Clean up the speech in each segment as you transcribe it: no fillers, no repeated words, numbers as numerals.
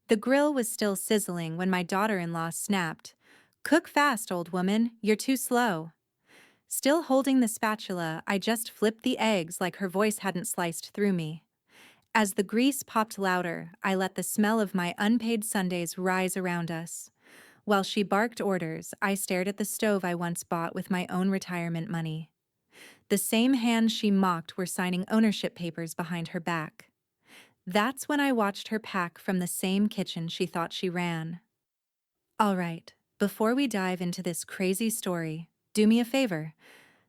The grill was still sizzling when my daughter-in-law snapped, "Cook fast, old woman, you're too slow." Still holding the spatula, I just flipped the eggs like her voice hadn't sliced through me. As the grease popped louder, I let the smell of my unpaid Sundays rise around us. While she barked orders, I stared at the stove I once bought with my own retirement money. The same hands she mocked were signing ownership papers behind her back. That's when I watched her pack from the same kitchen she thought she ran. All right, before we dive into this crazy story, do me a favor.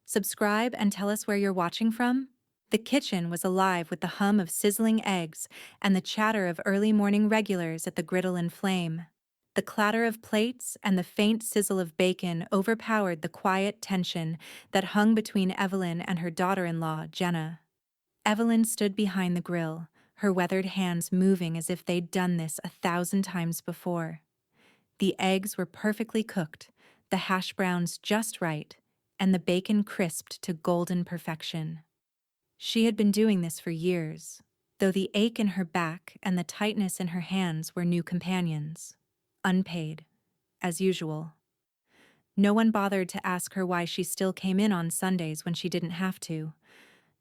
Subscribe and tell us where you're watching from. The kitchen was alive with the hum of sizzling eggs and the chatter of early morning regulars at the griddle and flame. The clatter of plates and the faint sizzle of bacon overpowered the quiet tension that hung between Evelyn and her daughter-in-law, Jenna. Evelyn stood behind the grill, her weathered hands moving as if they'd done this 1,000 times before. The eggs were perfectly cooked, the hash browns just right, and the bacon crisped to golden perfection. She had been doing this for years, though the ache in her back and the tightness in her hands were new companions. Unpaid, as usual. No one bothered to ask her why she still came in on Sundays when she didn't have to.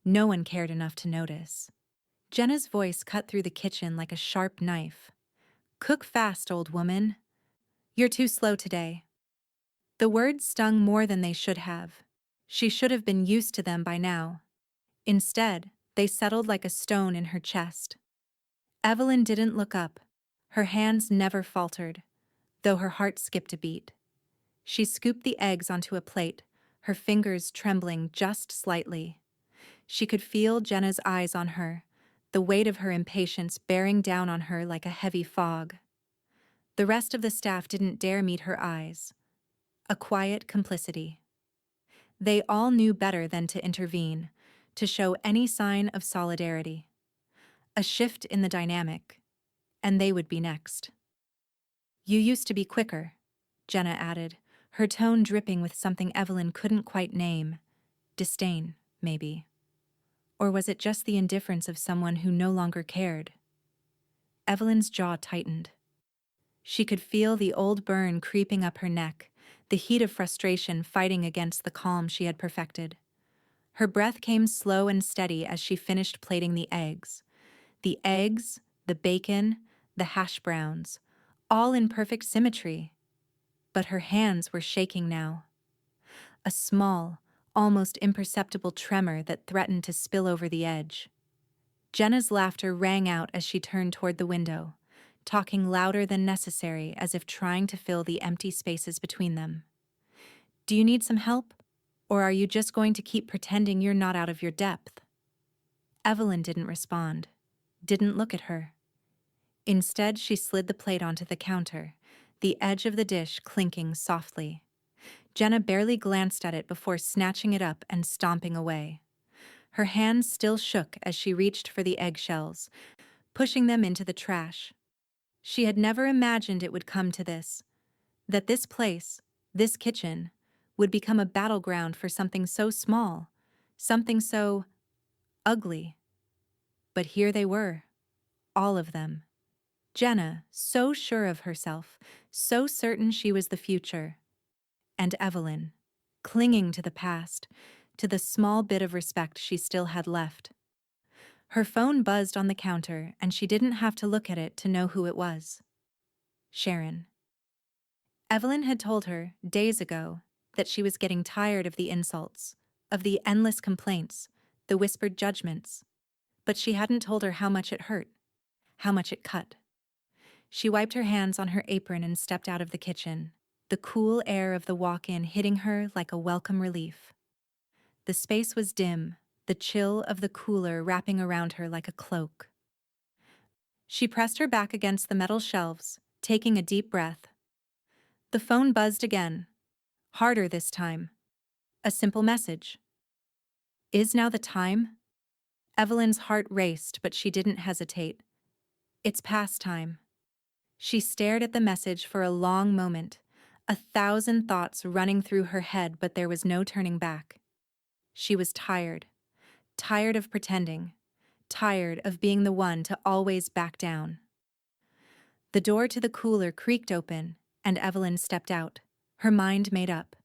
No one cared enough to notice. Jenna's voice cut through the kitchen like a sharp knife. "Cook fast, old woman. You're too slow today." The words stung more than they should have. She should have been used to them by now. Instead, they settled like a stone in her chest. Evelyn didn't look up. Her hands never faltered, though her heart skipped a beat. She scooped the eggs onto a plate, her fingers trembling just slightly. She could feel Jenna's eyes on her, the weight of her impatience bearing down on her like a heavy fog. The rest of the staff didn't dare meet her eyes. A quiet complicity. They all knew better than to intervene, to show any sign of solidarity. A shift in the dynamic, and they would be next. "You used to be quicker," Jenna added, her tone dripping with something Evelyn couldn't quite name. Disdain, maybe. Or was it just the indifference of someone who no longer cared? Evelyn's jaw tightened. She could feel the old burn creeping up her neck, the heat of frustration fighting against the calm she had perfected. Her breath came slow and steady as she finished plating the eggs. The eggs, the bacon, the hash browns, all in perfect symmetry. But her hands were shaking now. A small, almost imperceptible tremor that threatened to spill over the edge. Jenna's laughter rang out as she turned toward the window, talking louder than necessary as if trying to fill the empty spaces between them. "Do you need some help? Or are you just going to keep pretending you're not out of your depth?" Evelyn didn't respond, didn't look at her. Instead, she slid the plate onto the counter, the edge of the dish clinking softly. Jenna barely glanced at it before snatching it up and stomping away. Her hands still shook as she reached for the eggshells, pushing them into the trash. She had never imagined it would come to this, that this place, this kitchen, would become a battleground for something so small, something so ugly. But here they were, all of them. Jenna, so sure of herself, so certain she was the future. And Evelyn, clinging to the past, to the small bit of respect she still had left. Her phone buzzed on the counter, and she didn't have to look at it to know who it was. Sharon. Evelyn had told her, days ago, that she was getting tired of the insults, of the endless complaints, the whispered judgments. But she hadn't told her how much it hurt, how much it cut. She wiped her hands on her apron and stepped out of the kitchen, the cool air of the walk-in hitting her like a welcome relief. The space was dim, the chill of the cooler wrapping around her like a cloak. She pressed her back against the metal shelves, taking a deep breath. The phone buzzed again, harder this time. A simple message. "Is now the time?" Evelyn's heart raced, but she didn't hesitate. "It's past time." She stared at the message for a long moment, 1,000 thoughts running through her head, but there was no turning back. She was tired. Tired of pretending. Tired of being the one to always back down. The door to the cooler creaked open, and Evelyn stepped out, her mind made up.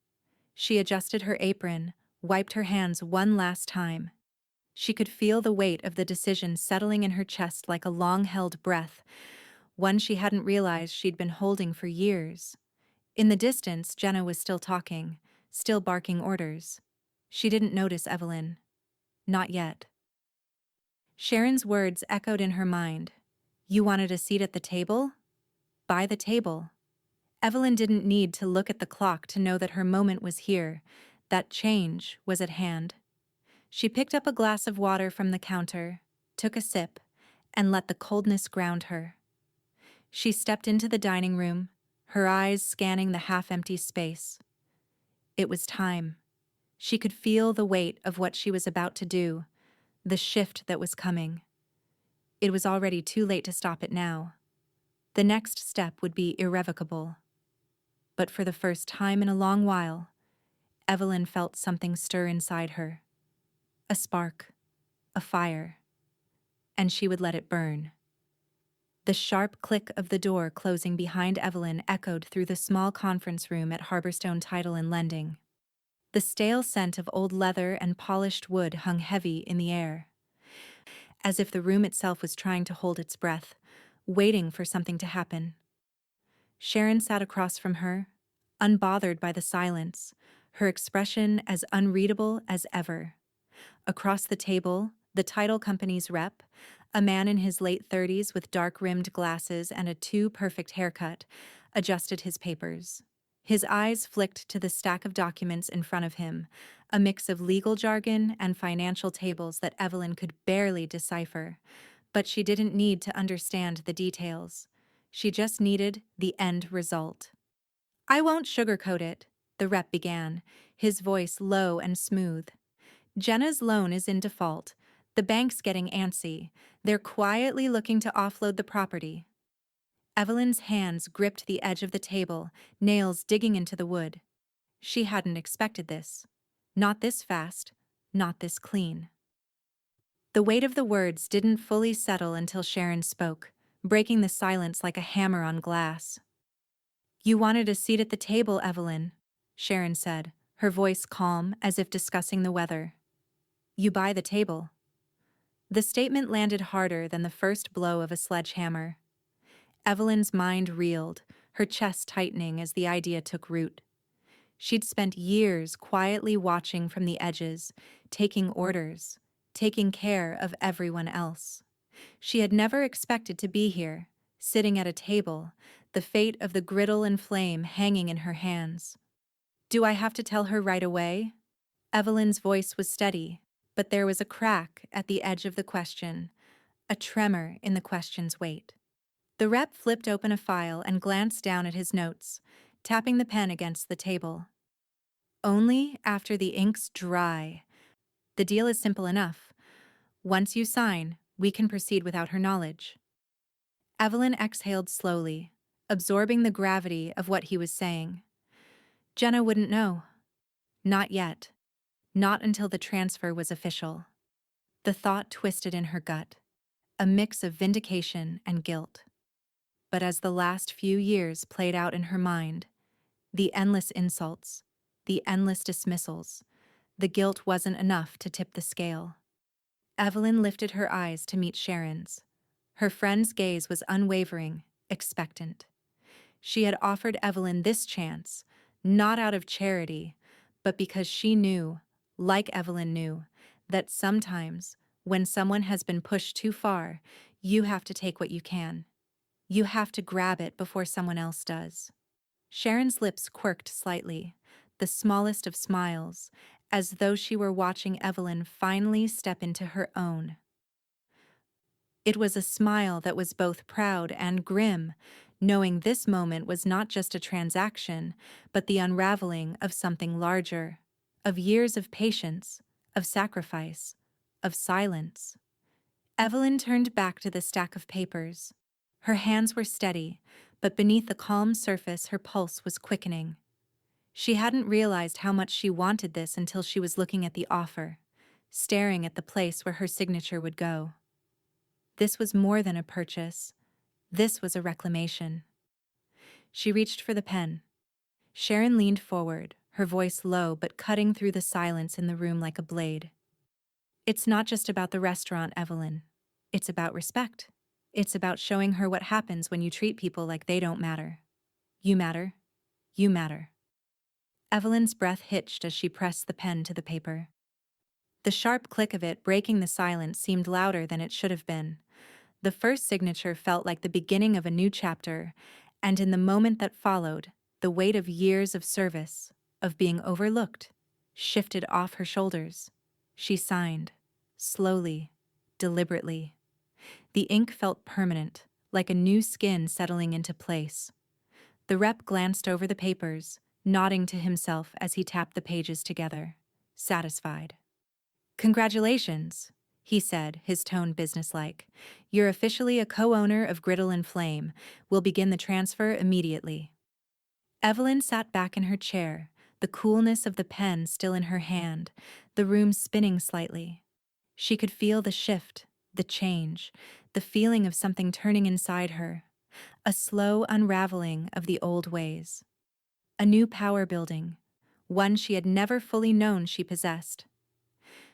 She adjusted her apron, wiped her hands one last time. She could feel the weight of the decision settling in her chest like a long-held breath, one she hadn't realized she'd been holding for years. In the distance, Jenna was still talking, still barking orders. She didn't notice Evelyn. Not yet. Sharon's words echoed in her mind. You wanted a seat at the table? Buy the table. Evelyn didn't need to look at the clock to know that her moment was here, that change was at hand. She picked up a glass of water from the counter, took a sip, and let the coldness ground her. She stepped into the dining room, her eyes scanning the half-empty space. It was time. She could feel the weight of what she was about to do, the shift that was coming. It was already too late to stop it now. The next step would be irrevocable. But for the first time in a long while, Evelyn felt something stir inside her. A spark, a fire, and she would let it burn. The sharp click of the door closing behind Evelyn echoed through the small conference room at Harborstone Title and Lending. The stale scent of old leather and polished wood hung heavy in the air, as if the room itself was trying to hold its breath, waiting for something to happen. Sharon sat across from her, unbothered by the silence, her expression as unreadable as ever. Across the table, the title company's rep, a man in his late 30s with dark-rimmed glasses and a too-perfect haircut, adjusted his papers. His eyes flicked to the stack of documents in front of him, a mix of legal jargon and financial tables that Evelyn could barely decipher. But she didn't need to understand the details. She just needed the end result. I won't sugarcoat it, the rep began, his voice low and smooth. Jenna's loan is in default. The bank's getting antsy. They're quietly looking to offload the property. Evelyn's hands gripped the edge of the table, nails digging into the wood. She hadn't expected this. Not this fast, not this clean. The weight of the words didn't fully settle until Sharon spoke, breaking the silence like a hammer on glass. You wanted a seat at the table, Evelyn, Sharon said, her voice calm as if discussing the weather. You buy the table. The statement landed harder than the first blow of a sledgehammer. Evelyn's mind reeled, her chest tightening as the idea took root. She'd spent years quietly watching from the edges, taking orders, taking care of everyone else. She had never expected to be here, sitting at a table, the fate of the griddle and flame hanging in her hands. Do I have to tell her right away? Evelyn's voice was steady, but there was a crack at the edge of the question, a tremor in the question's weight. The rep flipped open a file and glanced down at his notes, tapping the pen against the table. Only after the ink's dry. The deal is simple enough. Once you sign, we can proceed without her knowledge. Evelyn exhaled slowly, absorbing the gravity of what he was saying. Jenna wouldn't know. Not yet. Not until the transfer was official. The thought twisted in her gut, a mix of vindication and guilt. But as the last few years played out in her mind, the endless insults, the endless dismissals, the guilt wasn't enough to tip the scale. Evelyn lifted her eyes to meet Sharon's. Her friend's gaze was unwavering, expectant. She had offered Evelyn this chance, not out of charity, but because she knew, like Evelyn knew, that sometimes, when someone has been pushed too far, you have to take what you can. You have to grab it before someone else does. Sharon's lips quirked slightly, the smallest of smiles, as though she were watching Evelyn finally step into her own. It was a smile that was both proud and grim, knowing this moment was not just a transaction, but the unraveling of something larger, of years of patience, of sacrifice, of silence. Evelyn turned back to the stack of papers. Her hands were steady, but beneath the calm surface her pulse was quickening. She hadn't realized how much she wanted this until she was looking at the offer, staring at the place where her signature would go. This was more than a purchase. This was a reclamation. She reached for the pen. Sharon leaned forward, her voice low but cutting through the silence in the room like a blade. It's not just about the restaurant, Evelyn. It's about respect. It's about showing her what happens when you treat people like they don't matter. You matter. You matter. Evelyn's breath hitched as she pressed the pen to the paper. The sharp click of it breaking the silence seemed louder than it should have been. The first signature felt like the beginning of a new chapter, and in the moment that followed, the weight of years of service, of being overlooked, shifted off her shoulders. She signed, slowly, deliberately. The ink felt permanent, like a new skin settling into place. The rep glanced over the papers, nodding to himself as he tapped the pages together, satisfied. "Congratulations," he said, his tone businesslike. "You're officially a co-owner of Griddle and Flame. We'll begin the transfer immediately." Evelyn sat back in her chair, the coolness of the pen still in her hand, the room spinning slightly. She could feel the shift, the change, the feeling of something turning inside her, a slow unraveling of the old ways. A new power building, one she had never fully known she possessed.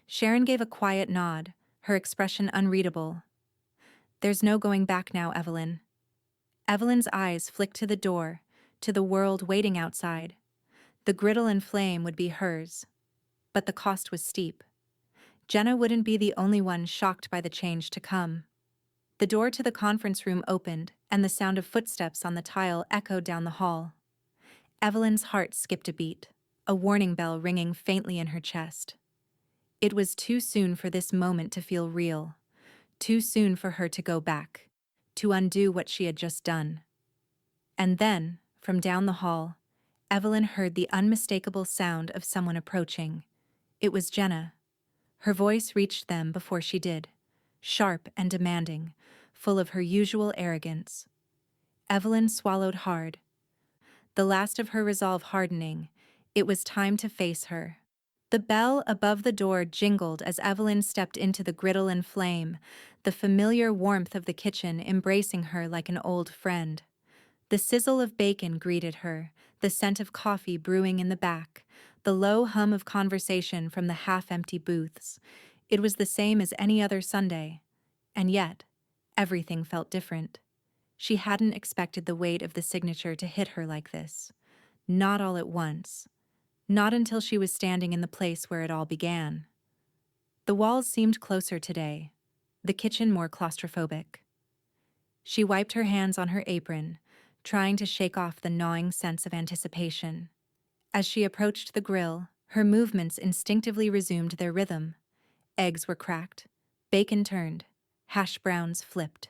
Sharon gave a quiet nod, her expression unreadable. "There's no going back now, Evelyn." Evelyn's eyes flicked to the door, to the world waiting outside. The Griddle and Flame would be hers. But the cost was steep. Jenna wouldn't be the only one shocked by the change to come. The door to the conference room opened, and the sound of footsteps on the tile echoed down the hall. Evelyn's heart skipped a beat, a warning bell ringing faintly in her chest. It was too soon for this moment to feel real, too soon for her to go back, to undo what she had just done. And then, from down the hall, Evelyn heard the unmistakable sound of someone approaching. It was Jenna. Her voice reached them before she did, sharp and demanding, full of her usual arrogance. Evelyn swallowed hard. The last of her resolve hardening, it was time to face her. The bell above the door jingled as Evelyn stepped into the Griddle and Flame, the familiar warmth of the kitchen embracing her like an old friend. The sizzle of bacon greeted her, the scent of coffee brewing in the back, the low hum of conversation from the half-empty booths. It was the same as any other Sunday. And yet, everything felt different. She hadn't expected the weight of the signature to hit her like this. Not all at once. Not until she was standing in the place where it all began. The walls seemed closer today, the kitchen more claustrophobic. She wiped her hands on her apron, trying to shake off the gnawing sense of anticipation. As she approached the grill, her movements instinctively resumed their rhythm. Eggs were cracked, bacon turned, hash browns flipped.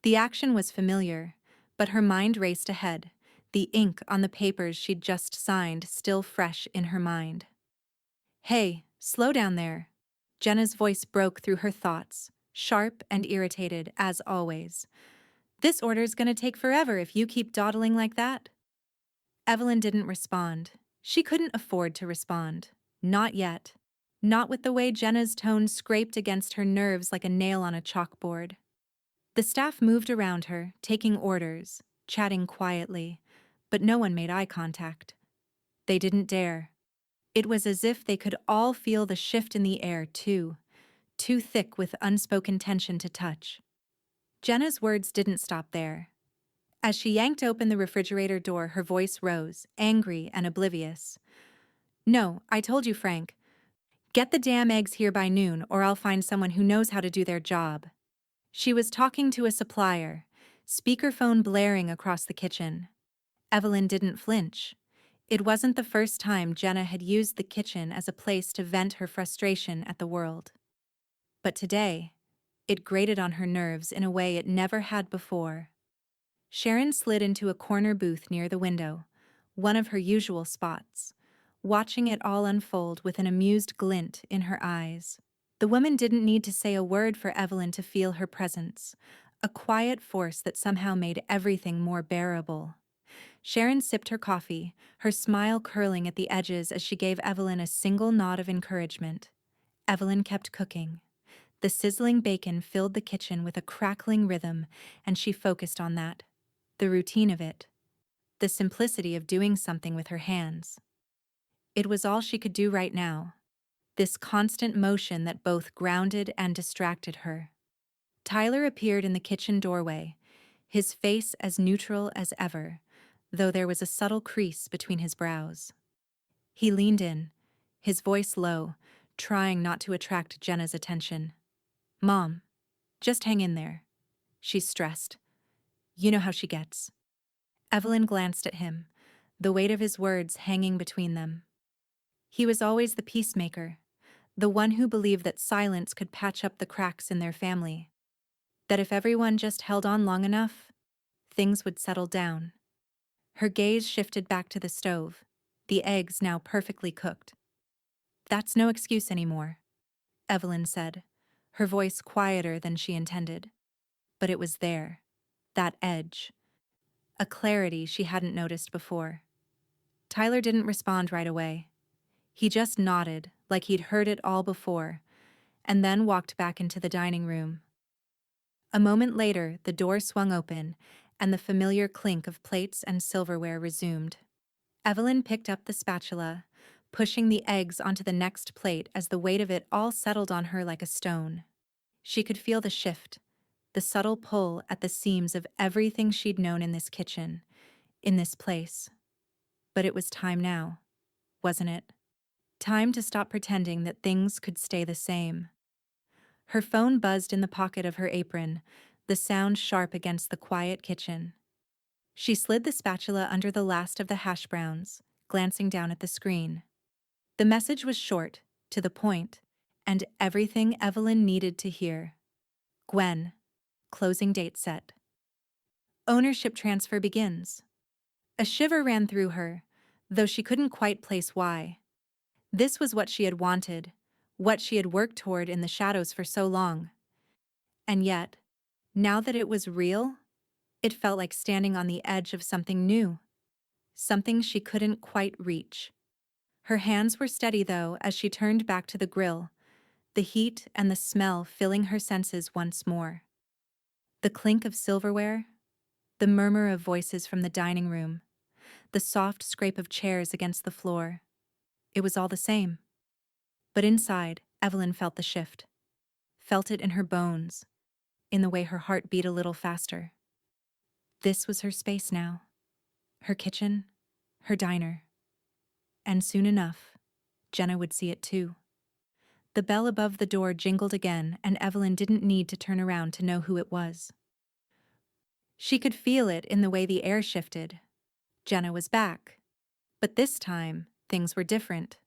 The action was familiar, but her mind raced ahead, the ink on the papers she'd just signed still fresh in her mind. "Hey, slow down there." Jenna's voice broke through her thoughts, sharp and irritated, as always. "This order's gonna take forever if you keep dawdling like that." Evelyn didn't respond. She couldn't afford to respond. Not yet. Not with the way Jenna's tone scraped against her nerves like a nail on a chalkboard. The staff moved around her, taking orders, chatting quietly, but no one made eye contact. They didn't dare. It was as if they could all feel the shift in the air, too thick with unspoken tension to touch. Jenna's words didn't stop there. As she yanked open the refrigerator door, her voice rose, angry and oblivious. "No, I told you, Frank. Get the damn eggs here by noon, or I'll find someone who knows how to do their job." She was talking to a supplier, speakerphone blaring across the kitchen. Evelyn didn't flinch. It wasn't the first time Jenna had used the kitchen as a place to vent her frustration at the world. But today, it grated on her nerves in a way it never had before. Sharon slid into a corner booth near the window, one of her usual spots, watching it all unfold with an amused glint in her eyes. The woman didn't need to say a word for Evelyn to feel her presence, a quiet force that somehow made everything more bearable. Sharon sipped her coffee, her smile curling at the edges as she gave Evelyn a single nod of encouragement. Evelyn kept cooking. The sizzling bacon filled the kitchen with a crackling rhythm, and she focused on that. The routine of it. The simplicity of doing something with her hands. It was all she could do right now. This constant motion that both grounded and distracted her. Tyler appeared in the kitchen doorway, his face as neutral as ever, though there was a subtle crease between his brows. He leaned in, his voice low, trying not to attract Jenna's attention. "Mom, just hang in there." She's stressed. You know how she gets. Evelyn glanced at him, the weight of his words hanging between them. He was always the peacemaker, the one who believed that silence could patch up the cracks in their family. That if everyone just held on long enough, things would settle down. Her gaze shifted back to the stove, the eggs now perfectly cooked. "That's no excuse anymore," Evelyn said, her voice quieter than she intended. But it was there, that edge, a clarity she hadn't noticed before. Tyler didn't respond right away. He just nodded, like he'd heard it all before, and then walked back into the dining room. A moment later, the door swung open, and the familiar clink of plates and silverware resumed. Evelyn picked up the spatula, pushing the eggs onto the next plate as the weight of it all settled on her like a stone. She could feel the shift, the subtle pull at the seams of everything she'd known in this kitchen, in this place. But it was time now, wasn't it? Time to stop pretending that things could stay the same. Her phone buzzed in the pocket of her apron, the sound sharp against the quiet kitchen. She slid the spatula under the last of the hash browns, glancing down at the screen. The message was short, to the point, and everything Evelyn needed to hear. Gwen. Closing date set. Ownership transfer begins. A shiver ran through her, though she couldn't quite place why. This was what she had wanted, what she had worked toward in the shadows for so long. And yet, now that it was real, it felt like standing on the edge of something new, something she couldn't quite reach. Her hands were steady, though, as she turned back to the grill, the heat and the smell filling her senses once more. The clink of silverware, the murmur of voices from the dining room, the soft scrape of chairs against the floor. It was all the same. But inside, Evelyn felt the shift. Felt it in her bones, in the way her heart beat a little faster. This was her space now. Her kitchen, her diner. And soon enough, Jenna would see it too. The bell above the door jingled again, and Evelyn didn't need to turn around to know who it was. She could feel it in the way the air shifted. Jenna was back. But this time, things were different.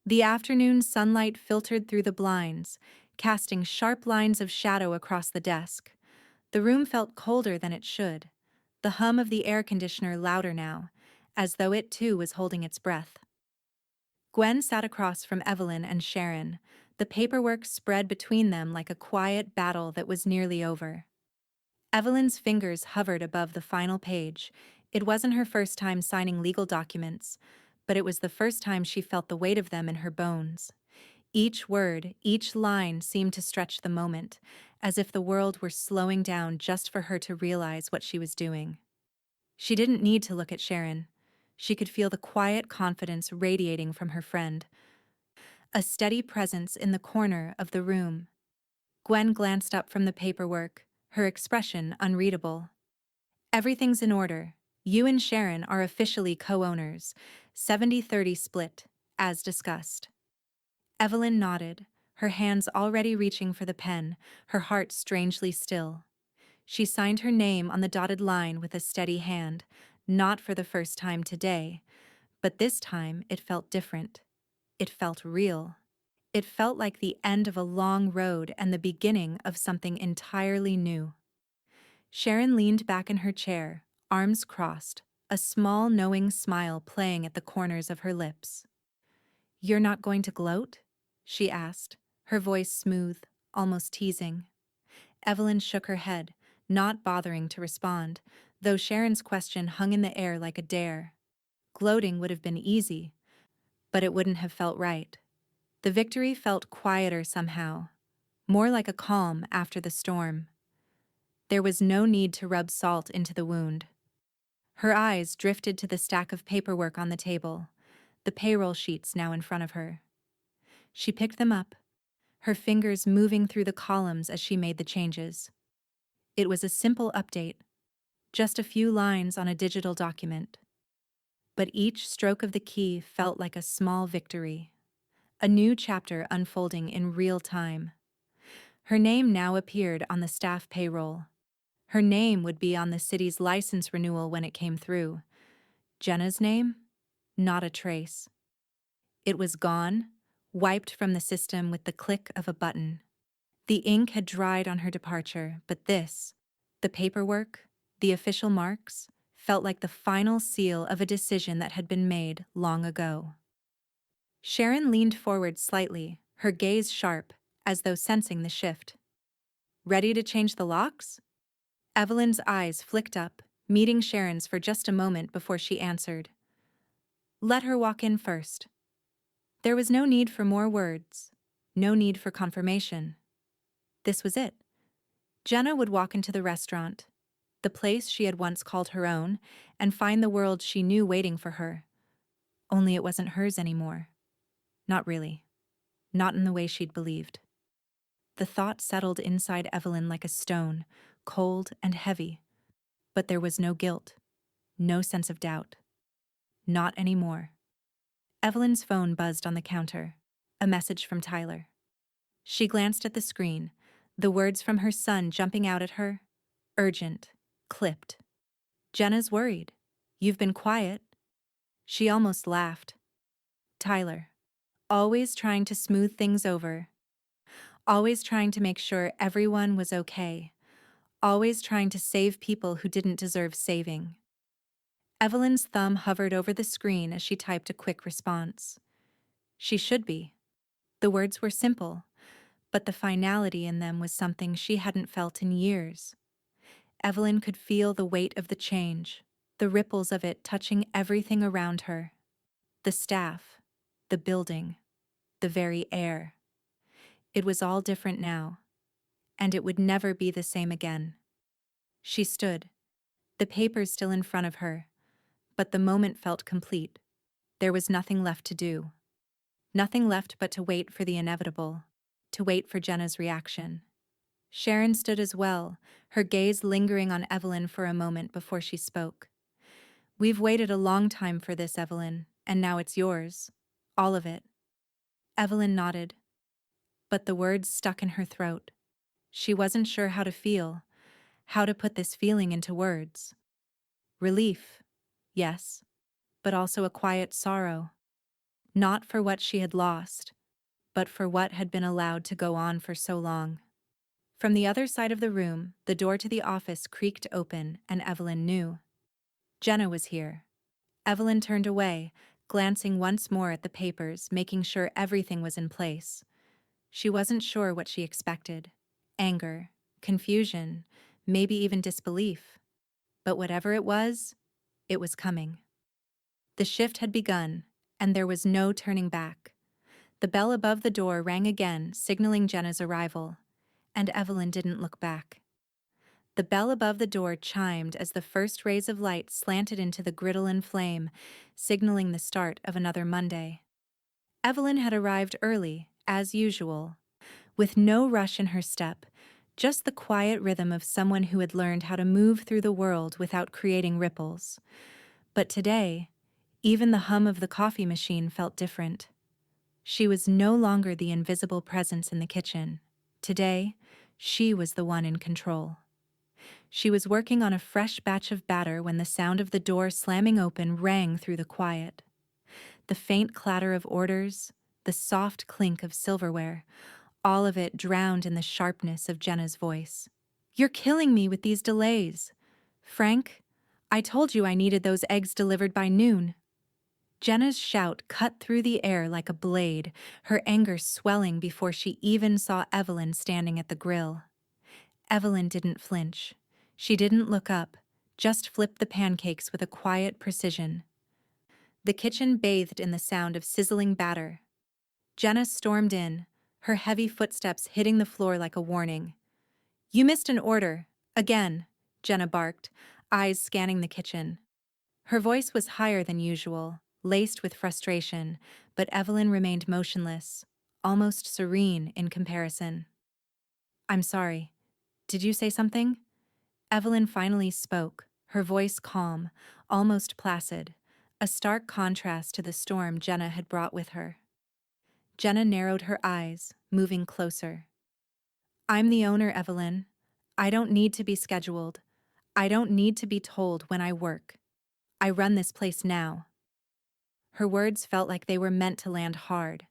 The afternoon sunlight filtered through the blinds, casting sharp lines of shadow across the desk. The room felt colder than it should, the hum of the air conditioner louder now, as though it too was holding its breath. Gwen sat across from Evelyn and Sharon, the paperwork spread between them like a quiet battle that was nearly over. Evelyn's fingers hovered above the final page. It wasn't her first time signing legal documents, but it was the first time she felt the weight of them in her bones. Each word, each line seemed to stretch the moment, as if the world were slowing down just for her to realize what she was doing. She didn't need to look at Sharon. She could feel the quiet confidence radiating from her friend. A steady presence in the corner of the room. Gwen glanced up from the paperwork, her expression unreadable. "Everything's in order. You and Sharon are officially co-owners, 70-30 split, as discussed." Evelyn nodded, her hands already reaching for the pen, her heart strangely still. She signed her name on the dotted line with a steady hand, not for the first time today, but this time it felt different. It felt real. It felt like the end of a long road and the beginning of something entirely new. Sharon leaned back in her chair, arms crossed, a small knowing smile playing at the corners of her lips. "You're not going to gloat?" she asked, her voice smooth, almost teasing. Evelyn shook her head, not bothering to respond, though Sharon's question hung in the air like a dare. Gloating would have been easy, but it wouldn't have felt right. The victory felt quieter somehow, more like a calm after the storm. There was no need to rub salt into the wound. Her eyes drifted to the stack of paperwork on the table, the payroll sheets now in front of her. She picked them up, her fingers moving through the columns as she made the changes. It was a simple update, just a few lines on a digital document. But each stroke of the key felt like a small victory, a new chapter unfolding in real time. Her name now appeared on the staff payroll. Her name would be on the city's license renewal when it came through. Jenna's name? Not a trace. It was gone, wiped from the system with the click of a button. The ink had dried on her departure, but this, the paperwork, the official marks, felt like the final seal of a decision that had been made long ago. Sharon leaned forward slightly, her gaze sharp, as though sensing the shift. Ready to change the locks? Evelyn's eyes flicked up, meeting Sharon's for just a moment before she answered. Let her walk in first. There was no need for more words, no need for confirmation. This was it. Jenna would walk into the restaurant, the place she had once called her own, and find the world she knew waiting for her. Only it wasn't hers anymore. Not really. Not in the way she'd believed. The thought settled inside Evelyn like a stone, cold and heavy. But there was no guilt, no sense of doubt. Not anymore. Evelyn's phone buzzed on the counter. A message from Tyler. She glanced at the screen, the words from her son jumping out at her. Urgent. Clipped. Jenna's worried. You've been quiet. She almost laughed. Tyler. Always trying to smooth things over. Always trying to make sure everyone was okay. Always trying to save people who didn't deserve saving. Evelyn's thumb hovered over the screen as she typed a quick response. She should be. The words were simple, but the finality in them was something she hadn't felt in years. Evelyn could feel the weight of the change, the ripples of it touching everything around her. The staff, the building, the very air. It was all different now, and it would never be the same again. She stood, the papers still in front of her, but the moment felt complete. There was nothing left to do. Nothing left but to wait for the inevitable, to wait for Jenna's reaction. Sharon stood as well, her gaze lingering on Evelyn for a moment before she spoke. We've waited a long time for this, Evelyn, and now it's yours. All of it. Evelyn nodded, but the words stuck in her throat. She wasn't sure how to feel, how to put this feeling into words. Relief, yes, but also a quiet sorrow. Not for what she had lost, but for what had been allowed to go on for so long. From the other side of the room, the door to the office creaked open, and Evelyn knew. Jenna was here. Evelyn turned away, glancing once more at the papers, making sure everything was in place. She wasn't sure what she expected. Anger, confusion, maybe even disbelief. But whatever it was coming. The shift had begun, and there was no turning back. The bell above the door rang again, signaling Jenna's arrival, and Evelyn didn't look back. The bell above the door chimed as the first rays of light slanted into the griddle and flame, signaling the start of another Monday. Evelyn had arrived early, as usual, with no rush in her step, just the quiet rhythm of someone who had learned how to move through the world without creating ripples. But today, even the hum of the coffee machine felt different. She was no longer the invisible presence in the kitchen. Today, she was the one in control. She was working on a fresh batch of batter when the sound of the door slamming open rang through the quiet. The faint clatter of orders, the soft clink of silverware, all of it drowned in the sharpness of Jenna's voice. "You're killing me with these delays. Frank, I told you I needed those eggs delivered by noon." Jenna's shout cut through the air like a blade, her anger swelling before she even saw Evelyn standing at the grill. Evelyn didn't flinch. She didn't look up, just flipped the pancakes with a quiet precision. The kitchen bathed in the sound of sizzling batter. Jenna stormed in, her heavy footsteps hitting the floor like a warning. "You missed an order. Again," Jenna barked, eyes scanning the kitchen. Her voice was higher than usual, laced with frustration, but Evelyn remained motionless, almost serene in comparison. "I'm sorry. Did you say something?" Evelyn finally spoke, her voice calm, almost placid, a stark contrast to the storm Jenna had brought with her. Jenna narrowed her eyes, moving closer. "I'm the owner, Evelyn. I don't need to be scheduled. I don't need to be told when I work. I run this place now." Her words felt like they were meant to land hard,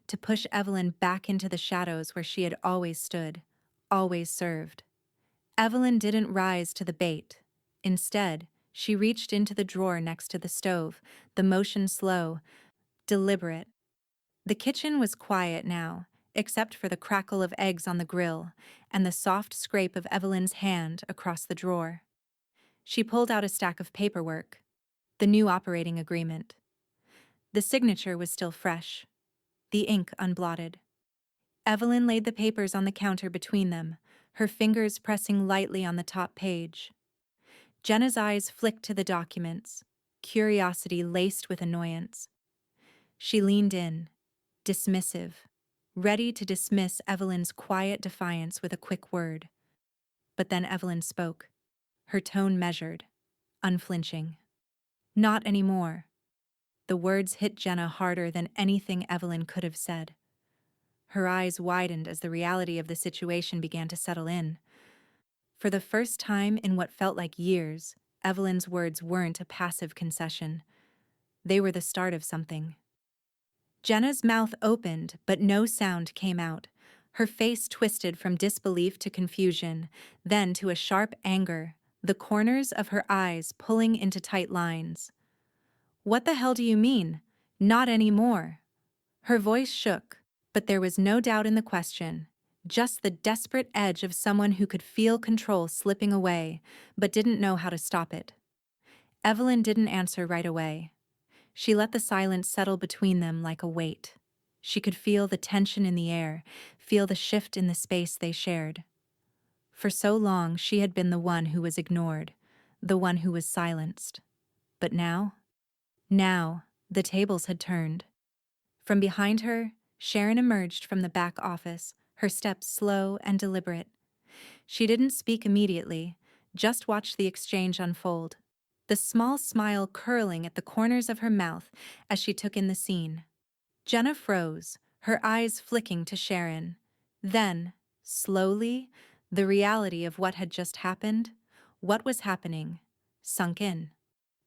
to push Evelyn back into the shadows where she had always stood, always served. Evelyn didn't rise to the bait. Instead, she reached into the drawer next to the stove, the motion slow, deliberate. The kitchen was quiet now, except for the crackle of eggs on the grill and the soft scrape of Evelyn's hand across the drawer. She pulled out a stack of paperwork, the new operating agreement. The signature was still fresh, the ink unblotted. Evelyn laid the papers on the counter between them, her fingers pressing lightly on the top page. Jenna's eyes flicked to the documents, curiosity laced with annoyance. She leaned in, dismissive, ready to dismiss Evelyn's quiet defiance with a quick word. But then Evelyn spoke, her tone measured, unflinching. "Not anymore." The words hit Jenna harder than anything Evelyn could have said. Her eyes widened as the reality of the situation began to settle in. For the first time in what felt like years, Evelyn's words weren't a passive concession. They were the start of something. Jenna's mouth opened, but no sound came out. Her face twisted from disbelief to confusion, then to a sharp anger, the corners of her eyes pulling into tight lines. "What the hell do you mean? Not anymore." Her voice shook, but there was no doubt in the question, just the desperate edge of someone who could feel control slipping away, but didn't know how to stop it. Evelyn didn't answer right away. She let the silence settle between them like a weight. She could feel the tension in the air, feel the shift in the space they shared. For so long, she had been the one who was ignored, the one who was silenced. But now? Now, the tables had turned. From behind her, Sharon emerged from the back office, her steps slow and deliberate. She didn't speak immediately, just watched the exchange unfold, the small smile curling at the corners of her mouth as she took in the scene. Jenna froze, her eyes flicking to Sharon. Then, slowly, the reality of what had just happened, what was happening, sunk in.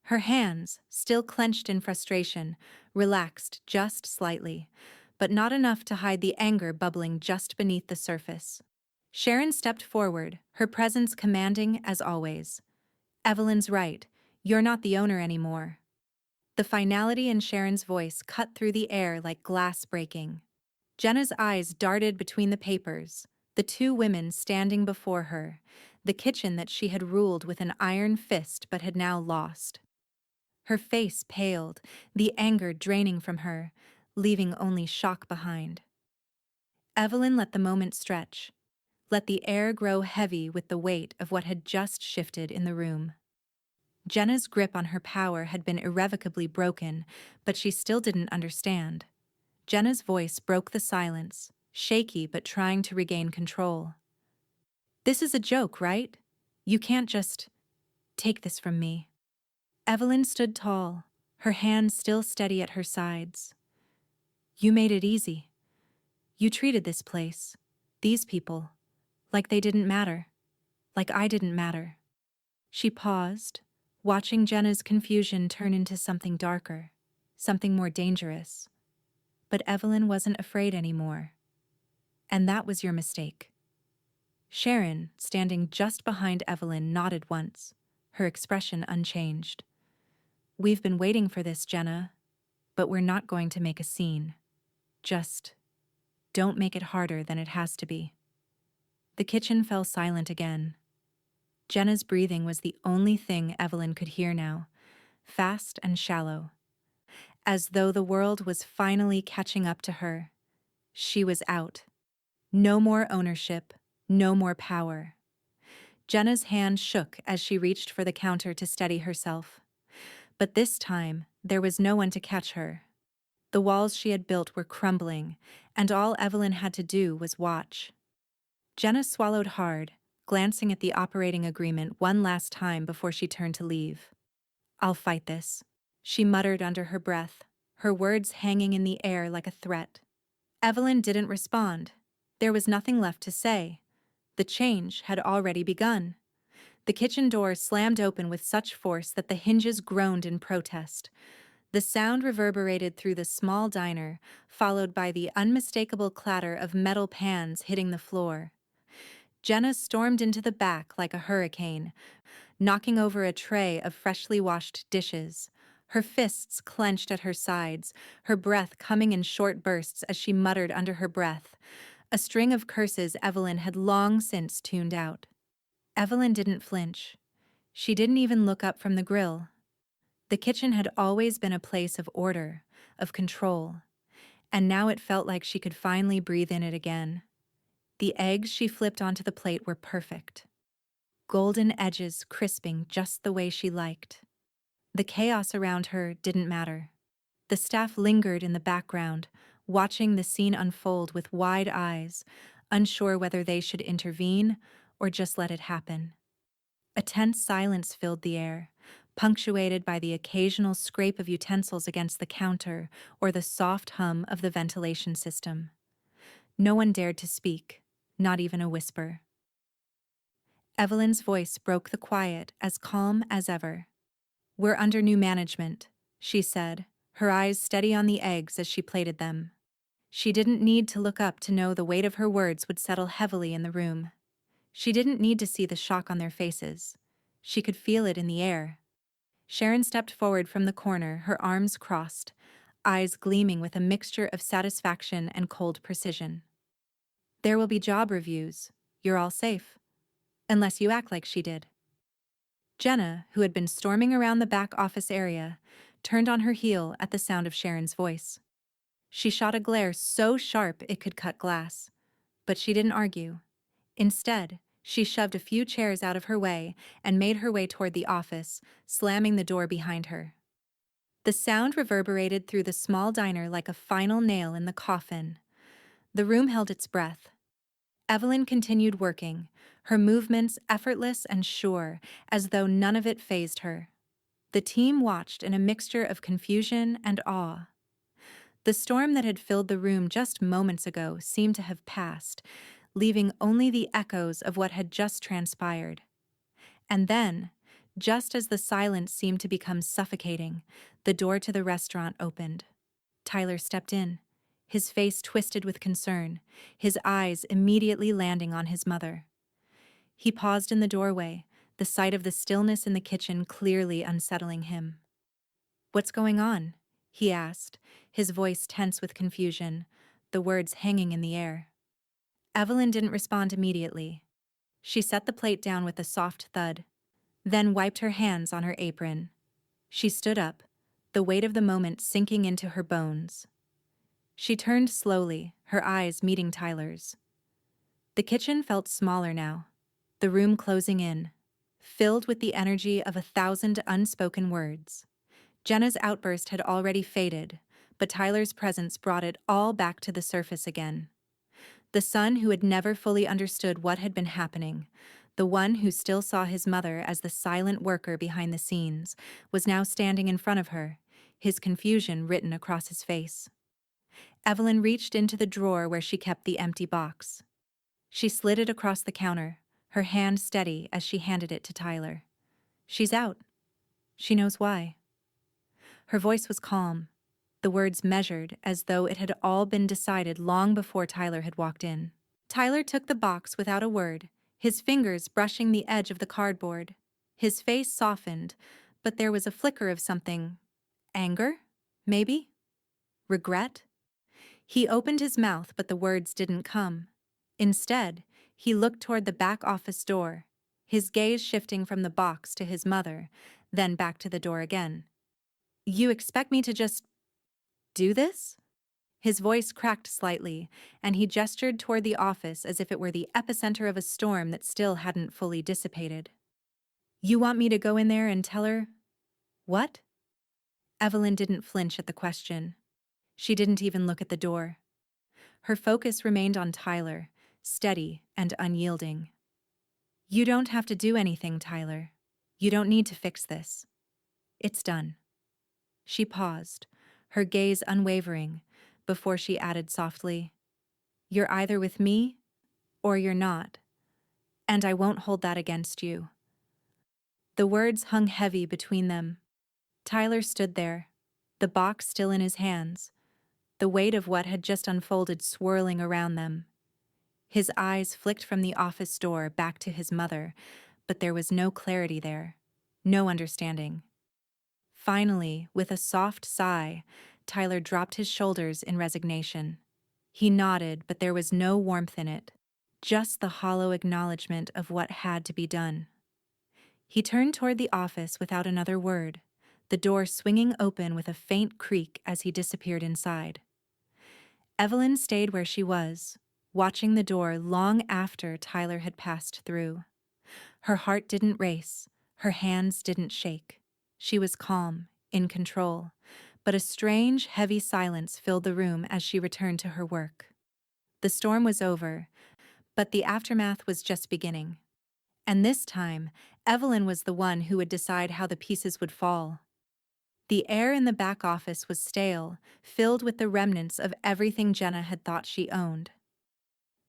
Her hands, still clenched in frustration, relaxed just slightly, but not enough to hide the anger bubbling just beneath the surface. Sharon stepped forward, her presence commanding as always. "Evelyn's right. You're not the owner anymore." The finality in Sharon's voice cut through the air like glass breaking. Jenna's eyes darted between the papers, the two women standing before her, the kitchen that she had ruled with an iron fist but had now lost. Her face paled, the anger draining from her, leaving only shock behind. Evelyn let the moment stretch, let the air grow heavy with the weight of what had just shifted in the room. Jenna's grip on her power had been irrevocably broken, but she still didn't understand. Jenna's voice broke the silence, shaky but trying to regain control. "This is a joke, right? You can't just take this from me." Evelyn stood tall, her hands still steady at her sides. "You made it easy. You treated this place, these people, like they didn't matter, like I didn't matter." She paused, watching Jenna's confusion turn into something darker, something more dangerous. But Evelyn wasn't afraid anymore. "And that was your mistake." Sharon, standing just behind Evelyn, nodded once, her expression unchanged. "We've been waiting for this, Jenna, but we're not going to make a scene. Just don't make it harder than it has to be." The kitchen fell silent again. Jenna's breathing was the only thing Evelyn could hear now, fast and shallow. As though the world was finally catching up to her. She was out. No more ownership, no more power. Jenna's hand shook as she reached for the counter to steady herself. But this time, there was no one to catch her. The walls she had built were crumbling, and all Evelyn had to do was watch. Jenna swallowed hard, glancing at the operating agreement one last time before she turned to leave. "I'll fight this," she muttered under her breath, her words hanging in the air like a threat. Evelyn didn't respond. There was nothing left to say. The change had already begun. The kitchen door slammed open with such force that the hinges groaned in protest. The sound reverberated through the small diner, followed by the unmistakable clatter of metal pans hitting the floor. Jenna stormed into the back like a hurricane, knocking over a tray of freshly washed dishes. Her fists clenched at her sides, her breath coming in short bursts as she muttered under her breath, a string of curses Evelyn had long since tuned out. Evelyn didn't flinch. She didn't even look up from the grill. The kitchen had always been a place of order, of control, and now it felt like she could finally breathe in it again. The eggs she flipped onto the plate were perfect, golden edges crisping just the way she liked. The chaos around her didn't matter. The staff lingered in the background, watching the scene unfold with wide eyes, unsure whether they should intervene or just let it happen. A tense silence filled the air, punctuated by the occasional scrape of utensils against the counter or the soft hum of the ventilation system. No one dared to speak, not even a whisper. Evelyn's voice broke the quiet, as calm as ever. "We're under new management," she said, her eyes steady on the eggs as she plated them. She didn't need to look up to know the weight of her words would settle heavily in the room. She didn't need to see the shock on their faces. She could feel it in the air. Sharon stepped forward from the corner, her arms crossed, eyes gleaming with a mixture of satisfaction and cold precision. "There will be job reviews. You're all safe. Unless you act like she did." Jenna, who had been storming around the back office area, turned on her heel at the sound of Sharon's voice. She shot a glare so sharp it could cut glass. But she didn't argue. Instead, she shoved a few chairs out of her way and made her way toward the office, slamming the door behind her. The sound reverberated through the small diner like a final nail in the coffin. The room held its breath. Evelyn continued working, her movements effortless and sure, as though none of it fazed her. The team watched in a mixture of confusion and awe. The storm that had filled the room just moments ago seemed to have passed, leaving only the echoes of what had just transpired. And then, just as the silence seemed to become suffocating, the door to the restaurant opened. Tyler stepped in, his face twisted with concern, his eyes immediately landing on his mother. He paused in the doorway, the sight of the stillness in the kitchen clearly unsettling him. "What's going on?" he asked, his voice tense with confusion, the words hanging in the air. Evelyn didn't respond immediately. She set the plate down with a soft thud, then wiped her hands on her apron. She stood up, the weight of the moment sinking into her bones. She turned slowly, her eyes meeting Tyler's. The kitchen felt smaller now, the room closing in, filled with the energy of 1,000 unspoken words. Jenna's outburst had already faded, but Tyler's presence brought it all back to the surface again. The son who had never fully understood what had been happening, the one who still saw his mother as the silent worker behind the scenes, was now standing in front of her, his confusion written across his face. Evelyn reached into the drawer where she kept the empty box. She slid it across the counter, her hand steady as she handed it to Tyler. "She's out. She knows why." Her voice was calm, the words measured as though it had all been decided long before Tyler had walked in. Tyler took the box without a word, his fingers brushing the edge of the cardboard. His face softened, but there was a flicker of something. Anger? Maybe? Regret? He opened his mouth, but the words didn't come. Instead, he looked toward the back office door, his gaze shifting from the box to his mother, then back to the door again. "You expect me to just do this?" His voice cracked slightly, and he gestured toward the office as if it were the epicenter of a storm that still hadn't fully dissipated. You want me to go in there and tell her? What? Evelyn didn't flinch at the question. She didn't even look at the door. Her focus remained on Tyler, steady and unyielding. You don't have to do anything, Tyler. You don't need to fix this. It's done. She paused, her gaze unwavering, before she added softly, You're either with me or you're not, and I won't hold that against you. The words hung heavy between them. Tyler stood there, the box still in his hands, the weight of what had just unfolded swirling around them. His eyes flicked from the office door back to his mother, but there was no clarity there, no understanding. Finally, with a soft sigh, Tyler dropped his shoulders in resignation. He nodded, but there was no warmth in it, just the hollow acknowledgement of what had to be done. He turned toward the office without another word, the door swinging open with a faint creak as he disappeared inside. Evelyn stayed where she was, watching the door long after Tyler had passed through. Her heart didn't race, her hands didn't shake. She was calm, in control, but a strange, heavy silence filled the room as she returned to her work. The storm was over, but the aftermath was just beginning. And this time, Evelyn was the one who would decide how the pieces would fall. The air in the back office was stale, filled with the remnants of everything Jenna had thought she owned.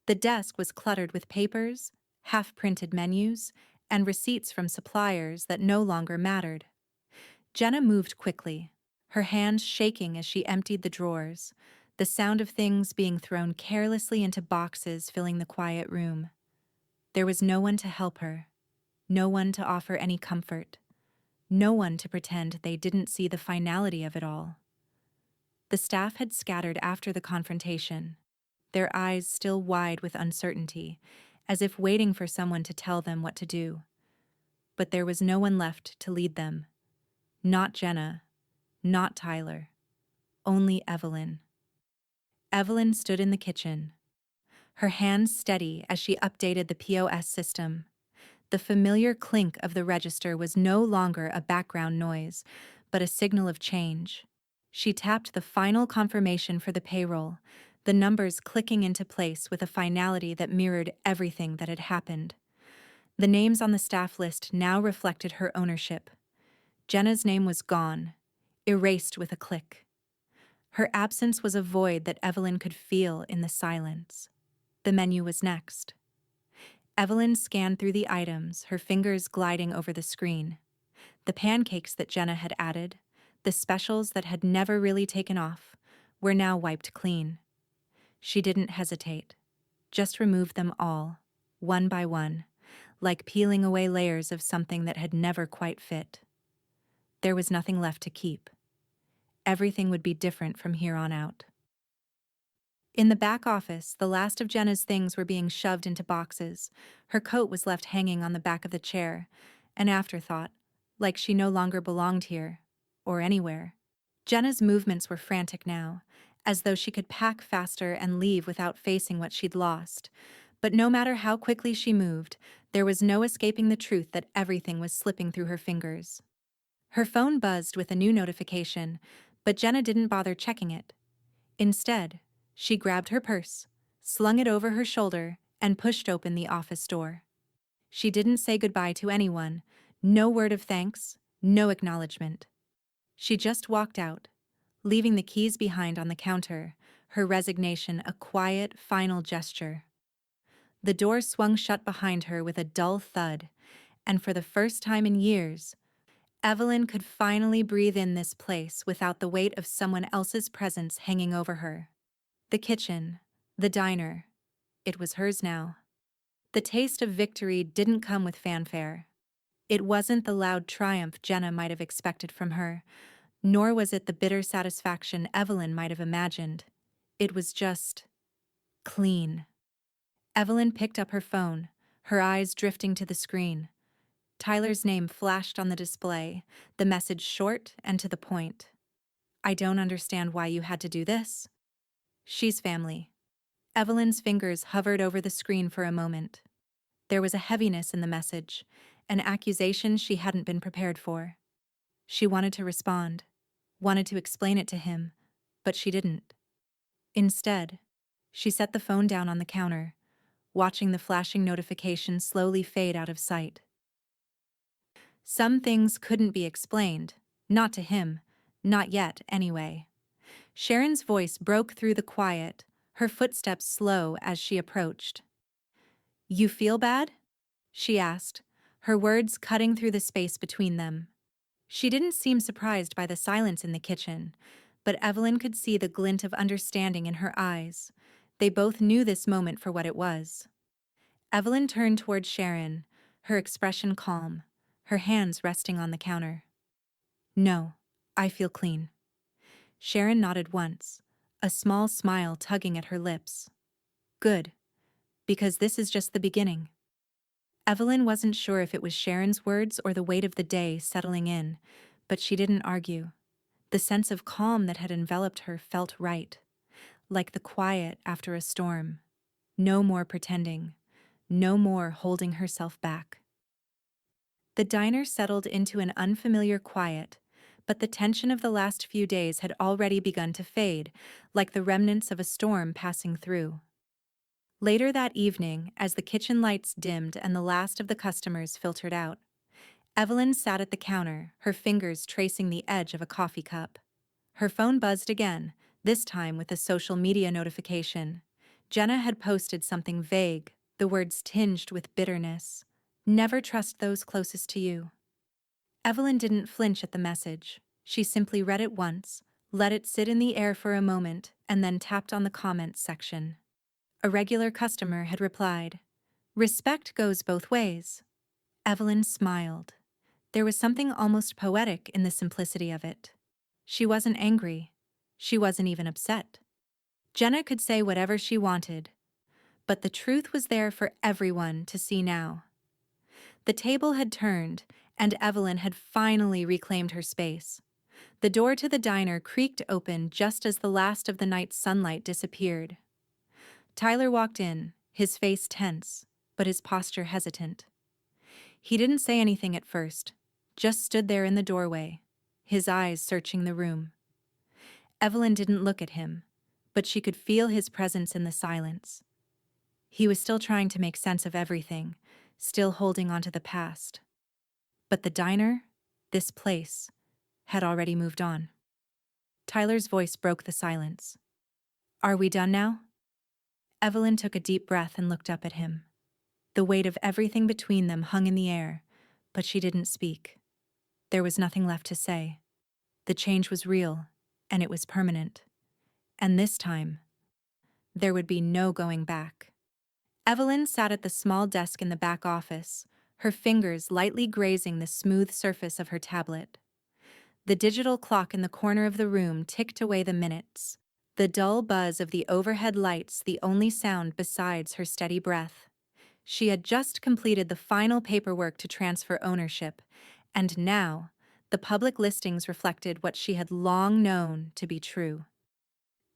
The desk was cluttered with papers, half-printed menus, and receipts from suppliers that no longer mattered. Jenna moved quickly, her hands shaking as she emptied the drawers, the sound of things being thrown carelessly into boxes filling the quiet room. There was no one to help her, no one to offer any comfort, no one to pretend they didn't see the finality of it all. The staff had scattered after the confrontation, their eyes still wide with uncertainty, as if waiting for someone to tell them what to do. But there was no one left to lead them. Not Jenna, not Tyler, only Evelyn. Evelyn stood in the kitchen, her hands steady as she updated the POS system. The familiar clink of the register was no longer a background noise, but a signal of change. She tapped the final confirmation for the payroll, the numbers clicking into place with a finality that mirrored everything that had happened. The names on the staff list now reflected her ownership. Jenna's name was gone, erased with a click. Her absence was a void that Evelyn could feel in the silence. The menu was next. Evelyn scanned through the items, her fingers gliding over the screen. The pancakes that Jenna had added, the specials that had never really taken off, were now wiped clean. She didn't hesitate, just removed them all, one by one, like peeling away layers of something that had never quite fit. There was nothing left to keep. Everything would be different from here on out. In the back office, the last of Jenna's things were being shoved into boxes. Her coat was left hanging on the back of the chair, an afterthought, like she no longer belonged here, or anywhere. Jenna's movements were frantic now, as though she could pack faster and leave without facing what she'd lost. But no matter how quickly she moved, there was no escaping the truth that everything was slipping through her fingers. Her phone buzzed with a new notification, but Jenna didn't bother checking it. Instead, she grabbed her purse, slung it over her shoulder, and pushed open the office door. She didn't say goodbye to anyone, no word of thanks, no acknowledgement. She just walked out, leaving the keys behind on the counter, her resignation a quiet, final gesture. The door swung shut behind her with a dull thud, and for the first time in years, Evelyn could finally breathe in this place without the weight of someone else's presence hanging over her. The kitchen, the diner, it was hers now. The taste of victory didn't come with fanfare. It wasn't the loud triumph Jenna might have expected from her, nor was it the bitter satisfaction Evelyn might have imagined. It was just clean. Evelyn picked up her phone, her eyes drifting to the screen. Tyler's name flashed on the display, the message short and to the point. I don't understand why you had to do this. She's family. Evelyn's fingers hovered over the screen for a moment. There was a heaviness in the message, an accusation she hadn't been prepared for. She wanted to respond, wanted to explain it to him, but she didn't. Instead, she set the phone down on the counter, watching the flashing notification slowly fade out of sight. Some things couldn't be explained, not to him, not yet, anyway. Sharon's voice broke through the quiet, her footsteps slow as she approached. "You feel bad?" she asked, her words cutting through the space between them. She didn't seem surprised by the silence in the kitchen, but Evelyn could see the glint of understanding in her eyes. They both knew this moment for what it was. Evelyn turned toward Sharon, her expression calm, her hands resting on the counter. "No, I feel clean." Sharon nodded once, a small smile tugging at her lips. "Good, because this is just the beginning." Evelyn wasn't sure if it was Sharon's words or the weight of the day settling in, but she didn't argue. The sense of calm that had enveloped her felt right, like the quiet after a storm. No more pretending, no more holding herself back. The diner settled into an unfamiliar quiet, but the tension of the last few days had already begun to fade, like the remnants of a storm passing through. Later that evening, as the kitchen lights dimmed and the last of the customers filtered out, Evelyn sat at the counter, her fingers tracing the edge of a coffee cup. Her phone buzzed again, this time with a social media notification. Jenna had posted something vague, the words tinged with bitterness. "Never trust those closest to you." Evelyn didn't flinch at the message. She simply read it once, let it sit in the air for a moment, and then tapped on the comments section. A regular customer had replied, "Respect goes both ways." Evelyn smiled. There was something almost poetic in the simplicity of it. She wasn't angry. She wasn't even upset. Jenna could say whatever she wanted, but the truth was there for everyone to see now. The table had turned, and Evelyn had finally reclaimed her space. The door to the diner creaked open just as the last of the night's sunlight disappeared. Tyler walked in, his face tense, but his posture hesitant. He didn't say anything at first, just stood there in the doorway, his eyes searching the room. Evelyn didn't look at him, but she could feel his presence in the silence. He was still trying to make sense of everything, still holding on to the past. But the diner, this place, had already moved on. Tyler's voice broke the silence. "Are we done now?" Evelyn took a deep breath and looked up at him. The weight of everything between them hung in the air, but she didn't speak. There was nothing left to say. The change was real, and it was permanent. And this time, there would be no going back. Evelyn sat at the small desk in the back office, her fingers lightly grazing the smooth surface of her tablet. The digital clock in the corner of the room ticked away the minutes, the dull buzz of the overhead lights the only sound besides her steady breath. She had just completed the final paperwork to transfer ownership, and now, the public listings reflected what she had long known to be true.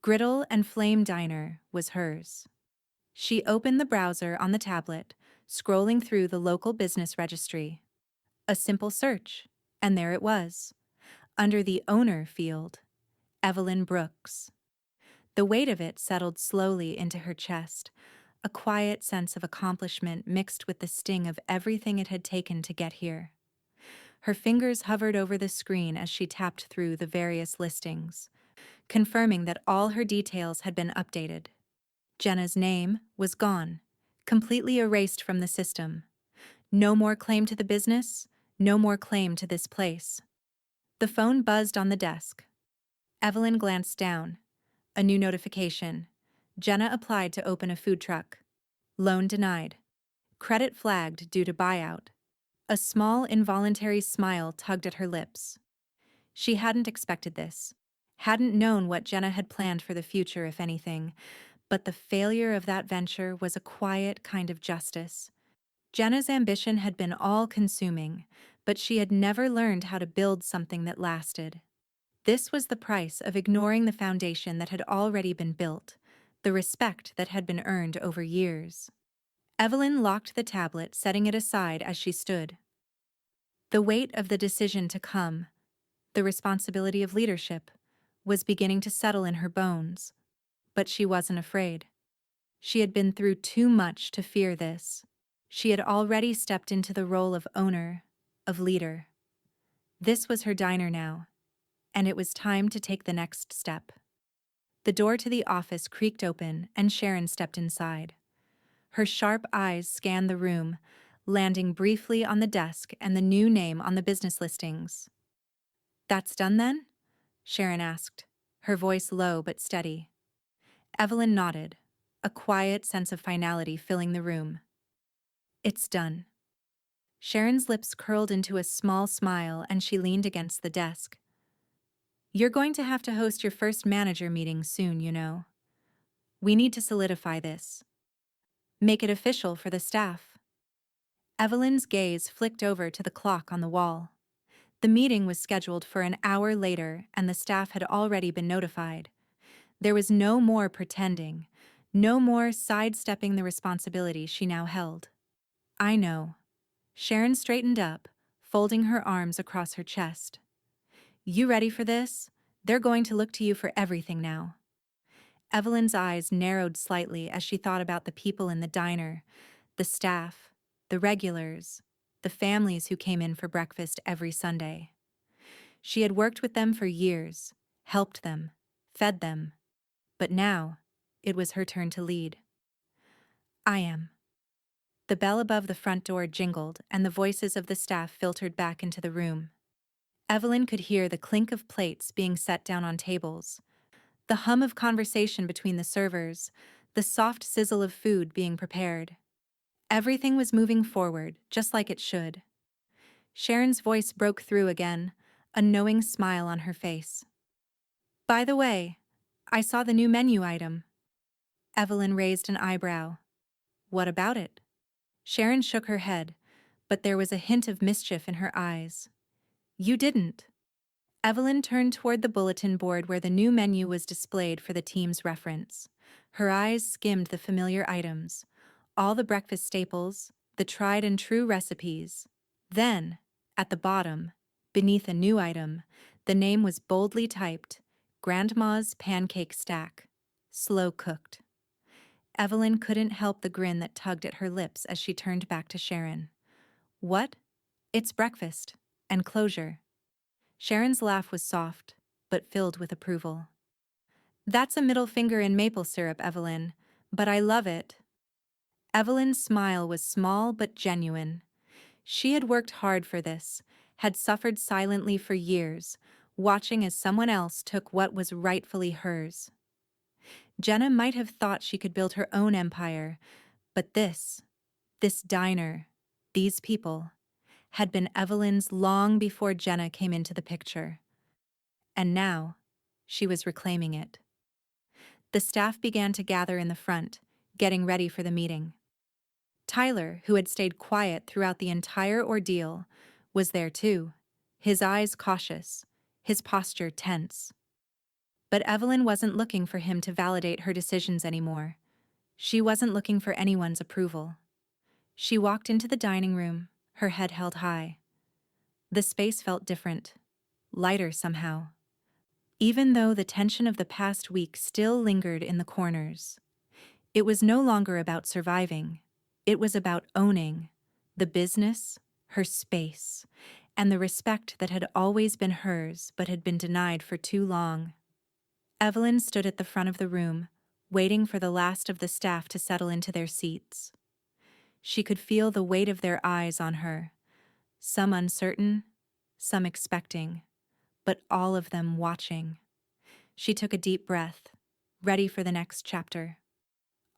Griddle and Flame Diner was hers. She opened the browser on the tablet, scrolling through the local business registry. A simple search, and there it was. Under the owner field, Evelyn Brooks. The weight of it settled slowly into her chest, a quiet sense of accomplishment mixed with the sting of everything it had taken to get here. Her fingers hovered over the screen as she tapped through the various listings, confirming that all her details had been updated. Jenna's name was gone, completely erased from the system. No more claim to the business, no more claim to this place. The phone buzzed on the desk. Evelyn glanced down. A new notification. Jenna applied to open a food truck. Loan denied. Credit flagged due to buyout. A small, involuntary smile tugged at her lips. She hadn't expected this, hadn't known what Jenna had planned for the future, if anything, but the failure of that venture was a quiet kind of justice. Jenna's ambition had been all-consuming, but she had never learned how to build something that lasted. This was the price of ignoring the foundation that had already been built, the respect that had been earned over years. Evelyn locked the tablet, setting it aside as she stood. The weight of the decision to come, the responsibility of leadership, was beginning to settle in her bones. But she wasn't afraid. She had been through too much to fear this. She had already stepped into the role of owner, of leader. This was her diner now, and it was time to take the next step. The door to the office creaked open, and Sharon stepped inside. Her sharp eyes scanned the room, landing briefly on the desk and the new name on the business listings. "That's done then?" Sharon asked, her voice low but steady. Evelyn nodded, a quiet sense of finality filling the room. "It's done." Sharon's lips curled into a small smile and she leaned against the desk. "You're going to have to host your first manager meeting soon, you know. We need to solidify this. Make it official for the staff." Evelyn's gaze flicked over to the clock on the wall. The meeting was scheduled for an hour later and the staff had already been notified. There was no more pretending, no more sidestepping the responsibility she now held. "I know." Sharon straightened up, folding her arms across her chest. "You ready for this? They're going to look to you for everything now." Evelyn's eyes narrowed slightly as she thought about the people in the diner, the staff, the regulars, the families who came in for breakfast every Sunday. She had worked with them for years, helped them, fed them, but now it was her turn to lead. "I am." The bell above the front door jingled and the voices of the staff filtered back into the room. Evelyn could hear the clink of plates being set down on tables, the hum of conversation between the servers, the soft sizzle of food being prepared. Everything was moving forward, just like it should. Sharon's voice broke through again, a knowing smile on her face. "By the way, I saw the new menu item." Evelyn raised an eyebrow. "What about it?" Sharon shook her head, but there was a hint of mischief in her eyes. "You didn't." Evelyn turned toward the bulletin board where the new menu was displayed for the team's reference. Her eyes skimmed the familiar items, all the breakfast staples, the tried and true recipes. Then, at the bottom, beneath a new item, the name was boldly typed, "Grandma's Pancake Stack, slow cooked." Evelyn couldn't help the grin that tugged at her lips as she turned back to Sharon. "What? It's breakfast. And closure." Sharon's laugh was soft, but filled with approval. "That's a middle finger in maple syrup, Evelyn, but I love it." Evelyn's smile was small but genuine. She had worked hard for this, had suffered silently for years, watching as someone else took what was rightfully hers. Jenna might have thought she could build her own empire, but this diner, these people, had been Evelyn's long before Jenna came into the picture. And now, she was reclaiming it. The staff began to gather in the front, getting ready for the meeting. Tyler, who had stayed quiet throughout the entire ordeal, was there too, his eyes cautious, his posture tense. But Evelyn wasn't looking for him to validate her decisions anymore. She wasn't looking for anyone's approval. She walked into the dining room, her head held high. The space felt different, lighter somehow, even though the tension of the past week still lingered in the corners. It was no longer about surviving. It was about owning the business, her space, and the respect that had always been hers but had been denied for too long. Evelyn stood at the front of the room, waiting for the last of the staff to settle into their seats. She could feel the weight of their eyes on her, some uncertain, some expecting, but all of them watching. She took a deep breath, ready for the next chapter.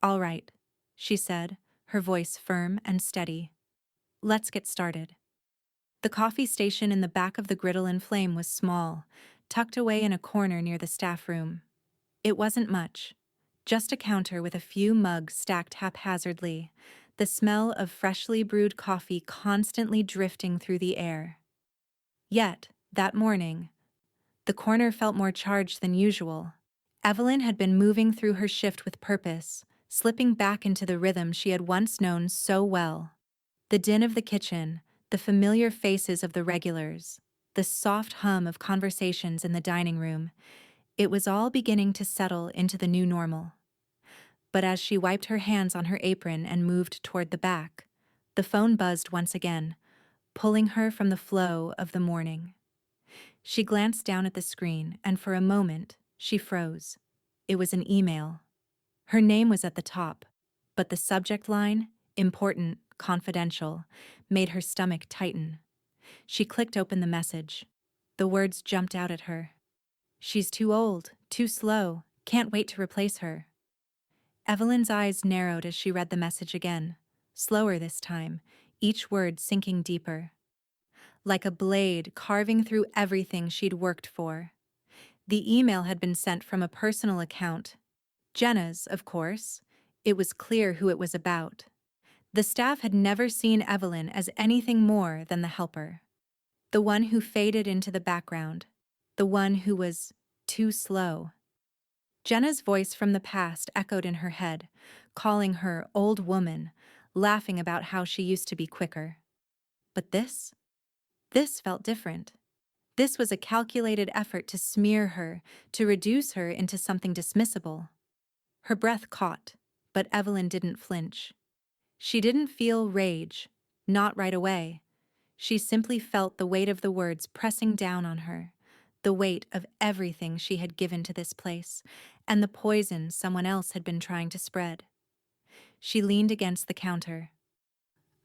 "All right," she said, her voice firm and steady. "Let's get started." The coffee station in the back of the Griddle and Flame was small, tucked away in a corner near the staff room. It wasn't much, just a counter with a few mugs stacked haphazardly, the smell of freshly brewed coffee constantly drifting through the air. Yet, that morning, the corner felt more charged than usual. Evelyn had been moving through her shift with purpose, slipping back into the rhythm she had once known so well. The din of the kitchen, the familiar faces of the regulars, the soft hum of conversations in the dining room, it was all beginning to settle into the new normal. But as she wiped her hands on her apron and moved toward the back, the phone buzzed once again, pulling her from the flow of the morning. She glanced down at the screen, and for a moment, she froze. It was an email. Her name was at the top, but the subject line, important, confidential, made her stomach tighten. She clicked open the message. The words jumped out at her. "She's too old, too slow, can't wait to replace her." Evelyn's eyes narrowed as she read the message again, slower this time, each word sinking deeper. Like a blade carving through everything she'd worked for. The email had been sent from a personal account. Jenna's, of course. It was clear who it was about. The staff had never seen Evelyn as anything more than the helper. The one who faded into the background. The one who was too slow. Jenna's voice from the past echoed in her head, calling her old woman, laughing about how she used to be quicker. But this felt different. This was a calculated effort to smear her, to reduce her into something dismissible. Her breath caught, but Evelyn didn't flinch. She didn't feel rage, not right away. She simply felt the weight of the words pressing down on her, the weight of everything she had given to this place, and the poison someone else had been trying to spread. She leaned against the counter,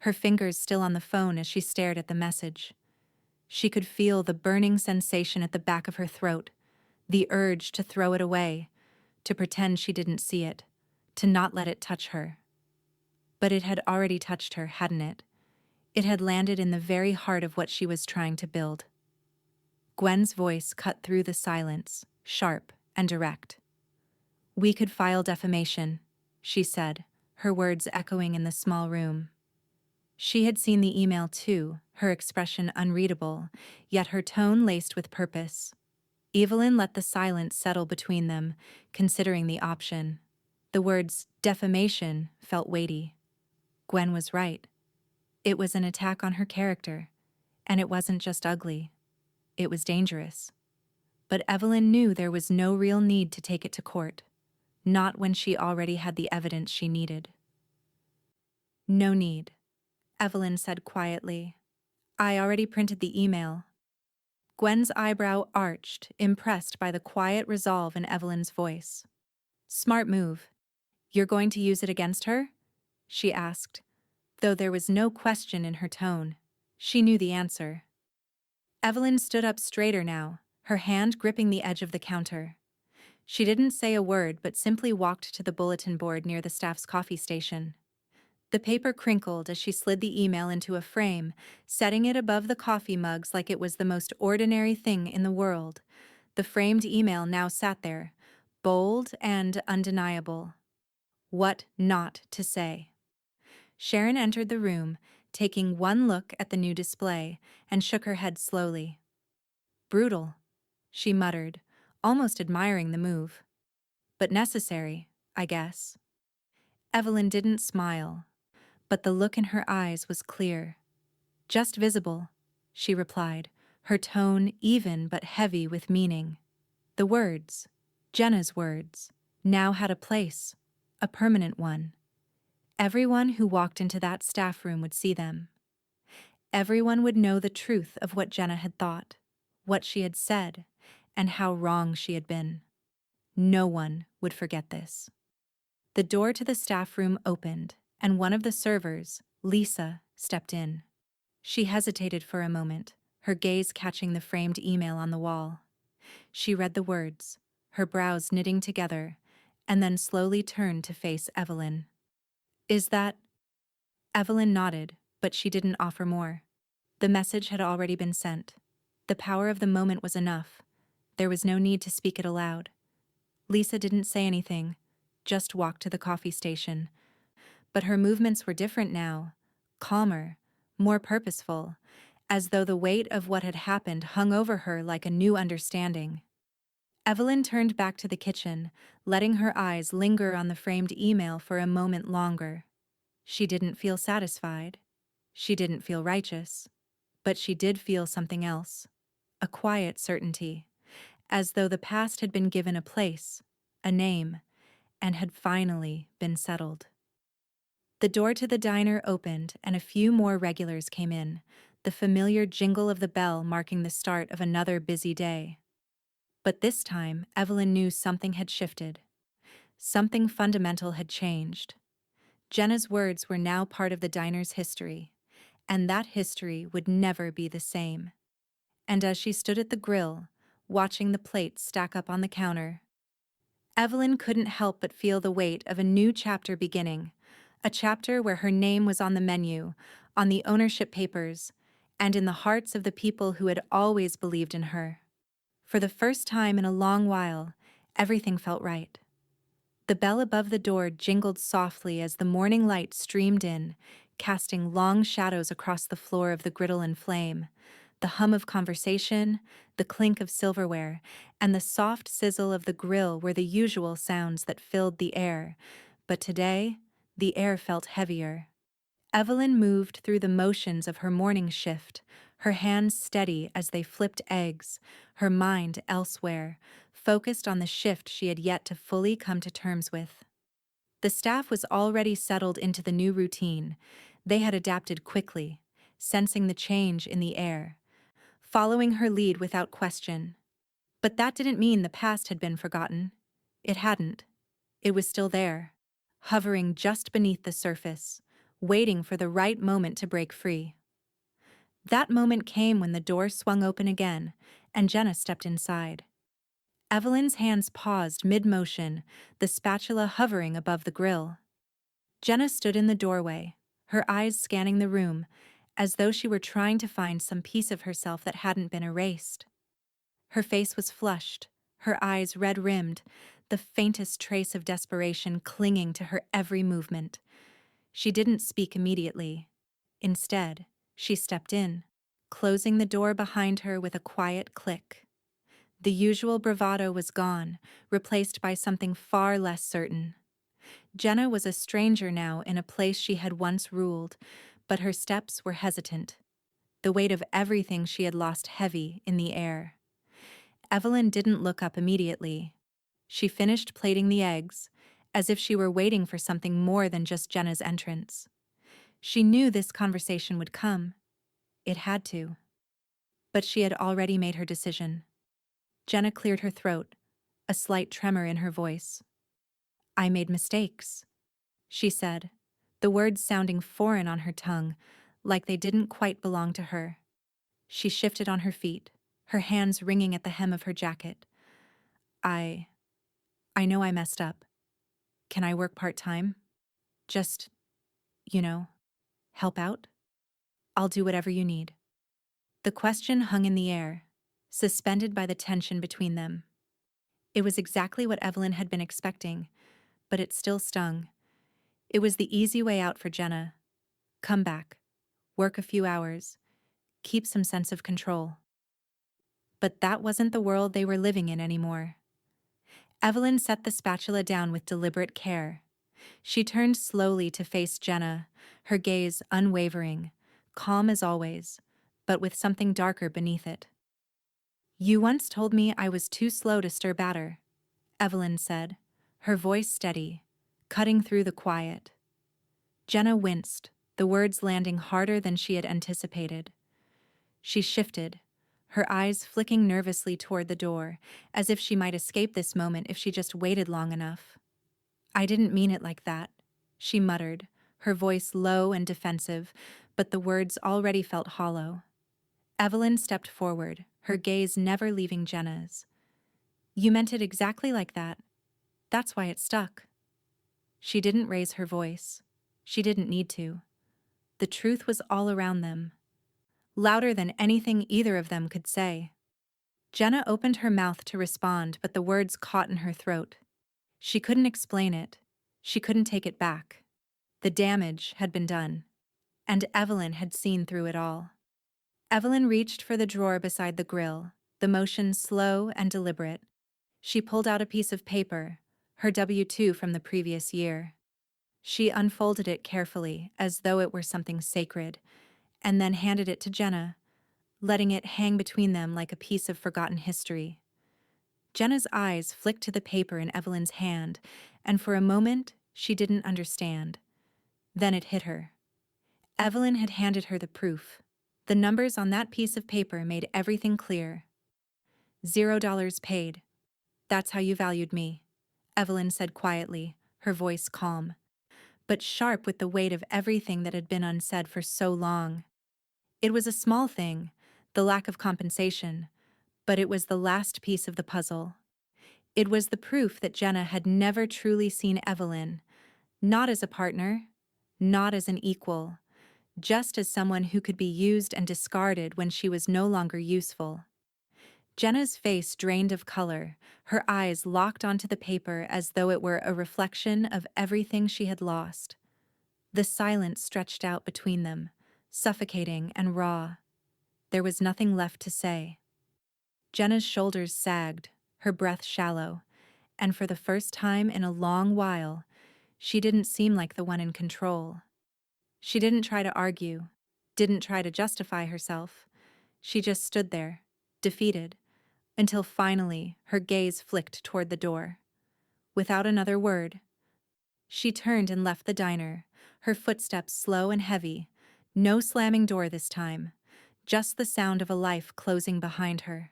her fingers still on the phone as she stared at the message. She could feel the burning sensation at the back of her throat, the urge to throw it away, to pretend she didn't see it, to not let it touch her. But it had already touched her, hadn't it? It had landed in the very heart of what she was trying to build. Gwen's voice cut through the silence, sharp and direct. "We could file defamation," she said, her words echoing in the small room. She had seen the email too, her expression unreadable, yet her tone laced with purpose. Evelyn let the silence settle between them, considering the option. The words defamation felt weighty. Gwen was right. It was an attack on her character, and it wasn't just ugly. It was dangerous. But Evelyn knew there was no real need to take it to court, not when she already had the evidence she needed. "No need," Evelyn said quietly. "I already printed the email." Gwen's eyebrow arched, impressed by the quiet resolve in Evelyn's voice. "Smart move. You're going to use it against her?" she asked, though there was no question in her tone. She knew the answer. Evelyn stood up straighter now, her hand gripping the edge of the counter. She didn't say a word but simply walked to the bulletin board near the staff's coffee station. The paper crinkled as she slid the email into a frame, setting it above the coffee mugs like it was the most ordinary thing in the world. The framed email now sat there, bold and undeniable. What not to say. Sharon entered the room, taking one look at the new display, and shook her head slowly. "Brutal," she muttered, almost admiring the move. "But necessary, I guess." Evelyn didn't smile, but the look in her eyes was clear. "Just visible," she replied, her tone even but heavy with meaning. The words, Jenna's words, now had a place, a permanent one. Everyone who walked into that staff room would see them. Everyone would know the truth of what Jenna had thought, what she had said, and how wrong she had been. No one would forget this. The door to the staff room opened, and one of the servers, Lisa, stepped in. She hesitated for a moment, her gaze catching the framed email on the wall. She read the words, her brows knitting together, and then slowly turned to face Evelyn. "Is that—" Evelyn nodded, but she didn't offer more. The message had already been sent. The power of the moment was enough. There was no need to speak it aloud. Lisa didn't say anything, just walked to the coffee station. But her movements were different now, calmer, more purposeful, as though the weight of what had happened hung over her like a new understanding. Evelyn turned back to the kitchen, letting her eyes linger on the framed email for a moment longer. She didn't feel satisfied. She didn't feel righteous. But she did feel something else. A quiet certainty, as though the past had been given a place, a name, and had finally been settled. The door to the diner opened and a few more regulars came in, the familiar jingle of the bell marking the start of another busy day. But this time, Evelyn knew something had shifted. Something fundamental had changed. Jenna's words were now part of the diner's history, and that history would never be the same. And as she stood at the grill, watching the plates stack up on the counter, Evelyn couldn't help but feel the weight of a new chapter beginning, a chapter where her name was on the menu, on the ownership papers, and in the hearts of the people who had always believed in her. For the first time in a long while, everything felt right. The bell above the door jingled softly as the morning light streamed in, casting long shadows across the floor of the griddle and flame. The hum of conversation, the clink of silverware, and the soft sizzle of the grill were the usual sounds that filled the air, but today, the air felt heavier. Evelyn moved through the motions of her morning shift, her hands steady as they flipped eggs, her mind elsewhere, focused on the shift she had yet to fully come to terms with. The staff was already settled into the new routine. They had adapted quickly, sensing the change in the air, following her lead without question. But that didn't mean the past had been forgotten. It hadn't. It was still there, hovering just beneath the surface, waiting for the right moment to break free. That moment came when the door swung open again, and Jenna stepped inside. Evelyn's hands paused mid-motion, the spatula hovering above the grill. Jenna stood in the doorway, her eyes scanning the room, as though she were trying to find some piece of herself that hadn't been erased. Her face was flushed, her eyes red-rimmed, the faintest trace of desperation clinging to her every movement. She didn't speak immediately. Instead, she stepped in, closing the door behind her with a quiet click. The usual bravado was gone, replaced by something far less certain. Jenna was a stranger now in a place she had once ruled, but her steps were hesitant, the weight of everything she had lost heavy in the air. Evelyn didn't look up immediately. She finished plating the eggs, as if she were waiting for something more than just Jenna's entrance. She knew this conversation would come. It had to. But she had already made her decision. Jenna cleared her throat, a slight tremor in her voice. "I made mistakes," she said, the words sounding foreign on her tongue, like they didn't quite belong to her. She shifted on her feet, her hands wringing at the hem of her jacket. I know I messed up. Can I work part-time? Just, you know, help out? I'll do whatever you need." The question hung in the air, suspended by the tension between them. It was exactly what Evelyn had been expecting, but it still stung. It was the easy way out for Jenna. Come back, work a few hours, keep some sense of control. But that wasn't the world they were living in anymore. Evelyn set the spatula down with deliberate care. She turned slowly to face Jenna, her gaze unwavering, calm as always, but with something darker beneath it. "You once told me I was too slow to stir batter," Evelyn said, her voice steady, cutting through the quiet. Jenna winced, the words landing harder than she had anticipated. She shifted, her eyes flicking nervously toward the door, as if she might escape this moment if she just waited long enough. "I didn't mean it like that," she muttered, her voice low and defensive, but the words already felt hollow. Evelyn stepped forward, her gaze never leaving Jenna's. "You meant it exactly like that. That's why it stuck." She didn't raise her voice. She didn't need to. The truth was all around them, louder than anything either of them could say. Jenna opened her mouth to respond, but the words caught in her throat. She couldn't explain it. She couldn't take it back. The damage had been done, and Evelyn had seen through it all. Evelyn reached for the drawer beside the grill, the motion slow and deliberate. She pulled out a piece of paper, her W-2 from the previous year. She unfolded it carefully, as though it were something sacred, and then handed it to Jenna, letting it hang between them like a piece of forgotten history. Jenna's eyes flicked to the paper in Evelyn's hand, and for a moment, she didn't understand. Then it hit her. Evelyn had handed her the proof. The numbers on that piece of paper made everything clear. $0 paid. That's how you valued me, Evelyn said quietly, her voice calm, but sharp with the weight of everything that had been unsaid for so long. It was a small thing, the lack of compensation, but it was the last piece of the puzzle. It was the proof that Jenna had never truly seen Evelyn, not as a partner, not as an equal, just as someone who could be used and discarded when she was no longer useful. Jenna's face drained of color, her eyes locked onto the paper as though it were a reflection of everything she had lost. The silence stretched out between them, suffocating and raw. There was nothing left to say. Jenna's shoulders sagged, her breath shallow, and for the first time in a long while, she didn't seem like the one in control. She didn't try to argue, didn't try to justify herself. She just stood there, defeated, until finally her gaze flicked toward the door. Without another word, she turned and left the diner, her footsteps slow and heavy, no slamming door this time, just the sound of a life closing behind her.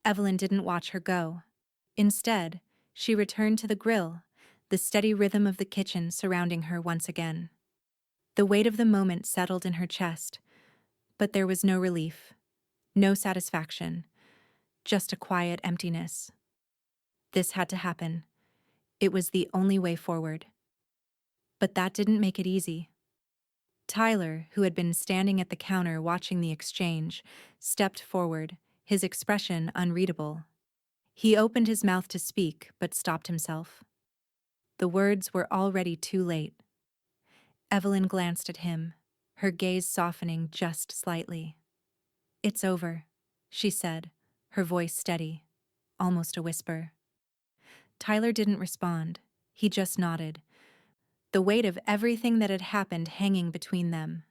Evelyn didn't watch her go. Instead, she returned to the grill, the steady rhythm of the kitchen surrounding her once again. The weight of the moment settled in her chest, but there was no relief, no satisfaction, just a quiet emptiness. This had to happen. It was the only way forward. But that didn't make it easy. Tyler, who had been standing at the counter watching the exchange, stepped forward, his expression unreadable. He opened his mouth to speak, but stopped himself. The words were already too late. Evelyn glanced at him, her gaze softening just slightly. "It's over," she said, her voice steady, almost a whisper. Tyler didn't respond. He just nodded, the weight of everything that had happened hanging between them.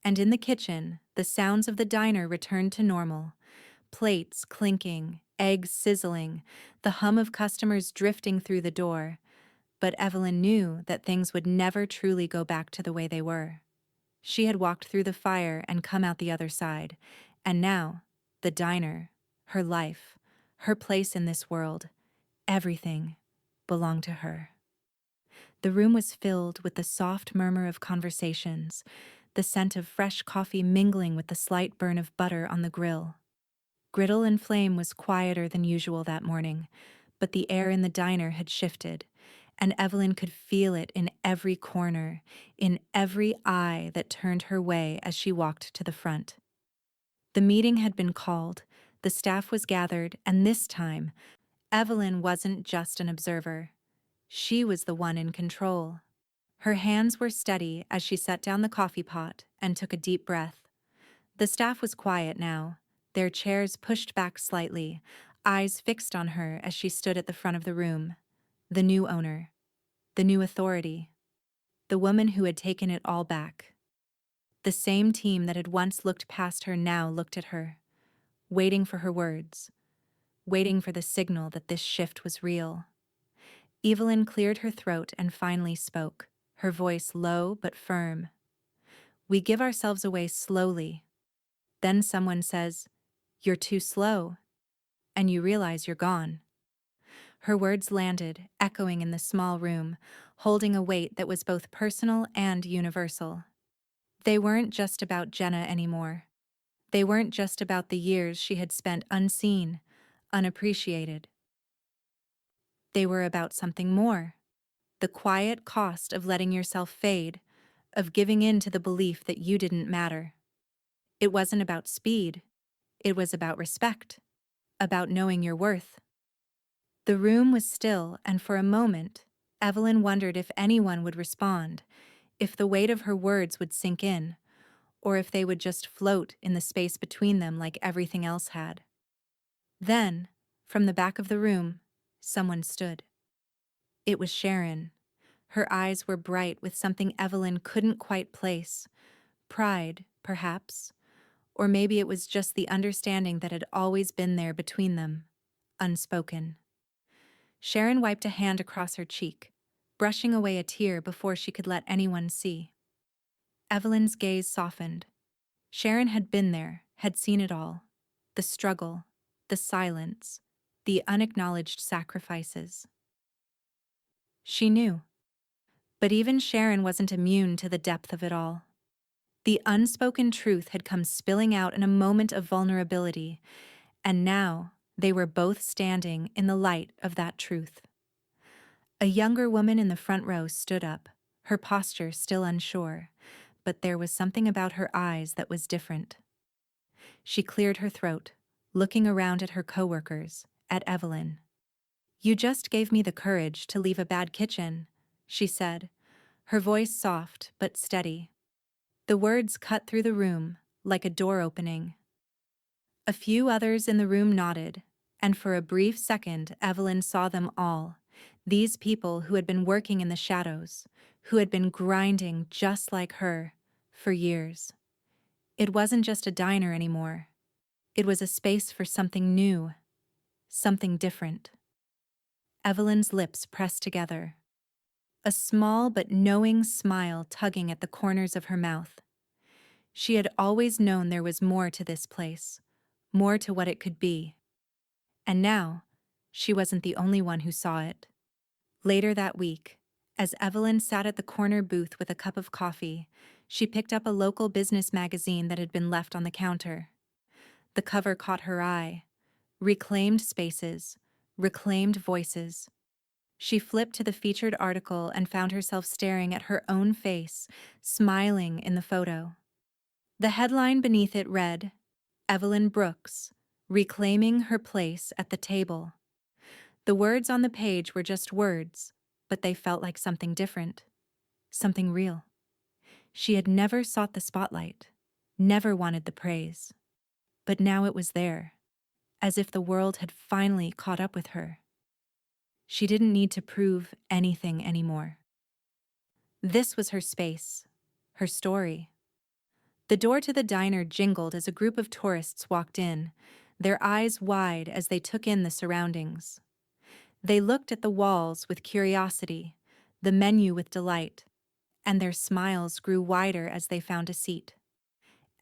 And in the kitchen, the sounds of the diner returned to normal. Plates clinking, eggs sizzling, the hum of customers drifting through the door. But Evelyn knew that things would never truly go back to the way they were. She had walked through the fire and come out the other side, and now, the diner, her life, her place in this world, everything belonged to her. The room was filled with the soft murmur of conversations, the scent of fresh coffee mingling with the slight burn of butter on the grill. Griddle and Flame was quieter than usual that morning, but the air in the diner had shifted, and Evelyn could feel it in every corner, in every eye that turned her way as she walked to the front. The meeting had been called, the staff was gathered, and this time, Evelyn wasn't just an observer. She was the one in control. Her hands were steady as she set down the coffee pot and took a deep breath. The staff was quiet now, their chairs pushed back slightly, eyes fixed on her as she stood at the front of the room. The new owner, the new authority, the woman who had taken it all back. The same team that had once looked past her now looked at her, waiting for her words, waiting for the signal that this shift was real. Evelyn cleared her throat and finally spoke, her voice low but firm. "We give ourselves away slowly. Then someone says, 'You're too slow,' and you realize you're gone." Her words landed, echoing in the small room, holding a weight that was both personal and universal. They weren't just about Jenna anymore. They weren't just about the years she had spent unseen, unappreciated. They were about something more. The quiet cost of letting yourself fade, of giving in to the belief that you didn't matter. It wasn't about speed. It was about respect, about knowing your worth. The room was still, and for a moment, Evelyn wondered if anyone would respond, if the weight of her words would sink in, or if they would just float in the space between them like everything else had. Then, From the back of the room, someone stood. It was Sharon. Her eyes were bright with something Evelyn couldn't quite place. Pride, perhaps. Or maybe it was just the understanding that had always been there between them, unspoken. Sharon wiped a hand across her cheek, brushing away a tear before she could let anyone see. Evelyn's gaze softened. Sharon had been there, had seen it all. The struggle, the silence, the unacknowledged sacrifices. She knew. But even Sharon wasn't immune to the depth of it all. The unspoken truth had come spilling out in a moment of vulnerability, and now they were both standing in the light of that truth. A younger woman in the front row stood up, her posture still unsure, but there was something about her eyes that was different. She cleared her throat, looking around at her coworkers, at Evelyn. "You just gave me the courage to leave a bad kitchen," she said, her voice soft but steady. The words cut through the room, like a door opening. A few others in the room nodded, and for a brief second Evelyn saw them all, these people who had been working in the shadows, who had been grinding just like her, for years. It wasn't just a diner anymore. It was a space for something new, something different. Evelyn's lips pressed together, a small but knowing smile tugging at the corners of her mouth. She had always known there was more to this place, more to what it could be. And now, she wasn't the only one who saw it. Later that week, as Evelyn sat at the corner booth with a cup of coffee, she picked up a local business magazine that had been left on the counter. The cover caught her eye. Reclaimed spaces, reclaimed voices. She flipped to the featured article and found herself staring at her own face, smiling in the photo. The headline beneath it read, "Evelyn Brooks, reclaiming her place at the table." The words on the page were just words, but they felt like something different, something real. She had never sought the spotlight, never wanted the praise. But now it was there, as if the world had finally caught up with her. She didn't need to prove anything anymore. This was her space, her story. The door to the diner jingled as a group of tourists walked in, their eyes wide as they took in the surroundings. They looked at the walls with curiosity, the menu with delight, and their smiles grew wider as they found a seat.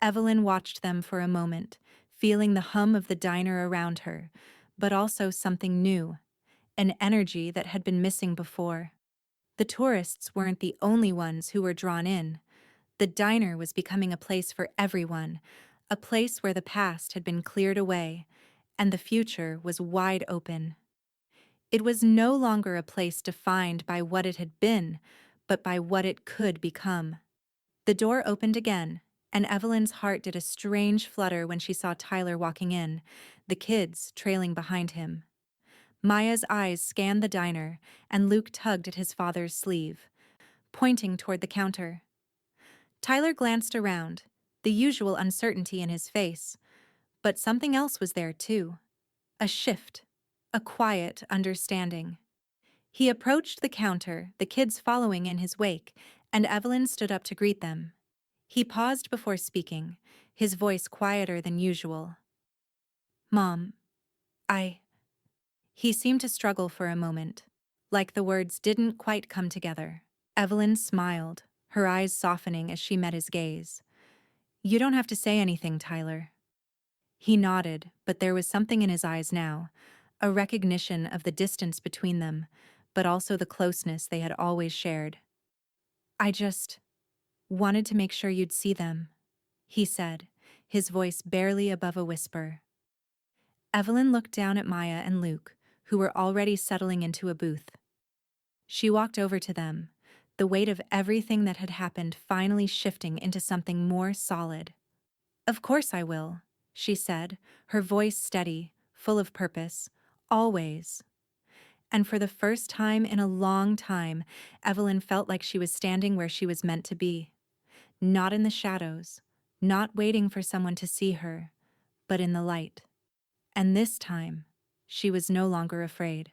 Evelyn watched them for a moment, feeling the hum of the diner around her, but also something new, an energy that had been missing before. The tourists weren't the only ones who were drawn in. The diner was becoming a place for everyone, a place where the past had been cleared away, and the future was wide open. It was no longer a place defined by what it had been, but by what it could become. The door opened again, and Evelyn's heart did a strange flutter when she saw Tyler walking in, the kids trailing behind him. Maya's eyes scanned the diner, and Luke tugged at his father's sleeve, pointing toward the counter. Tyler glanced around, the usual uncertainty in his face, but something else was there too. A shift, a quiet understanding. He approached the counter, the kids following in his wake, and Evelyn stood up to greet them. He paused before speaking, his voice quieter than usual. "Mom, I—" He seemed to struggle for a moment, like the words didn't quite come together. Evelyn smiled, her eyes softening as she met his gaze. "You don't have to say anything, Tyler." He nodded, but there was something in his eyes now, a recognition of the distance between them, but also the closeness they had always shared. "I just wanted to make sure you'd see them," he said, his voice barely above a whisper. Evelyn looked down at Maya and Luke, who were already settling into a booth. She walked over to them, the weight of everything that had happened finally shifting into something more solid. "Of course I will," she said, her voice steady, full of purpose. "Always." And for the first time in a long time, Evelyn felt like she was standing where she was meant to be. Not in the shadows, not waiting for someone to see her, but in the light. And this time, She was no longer afraid.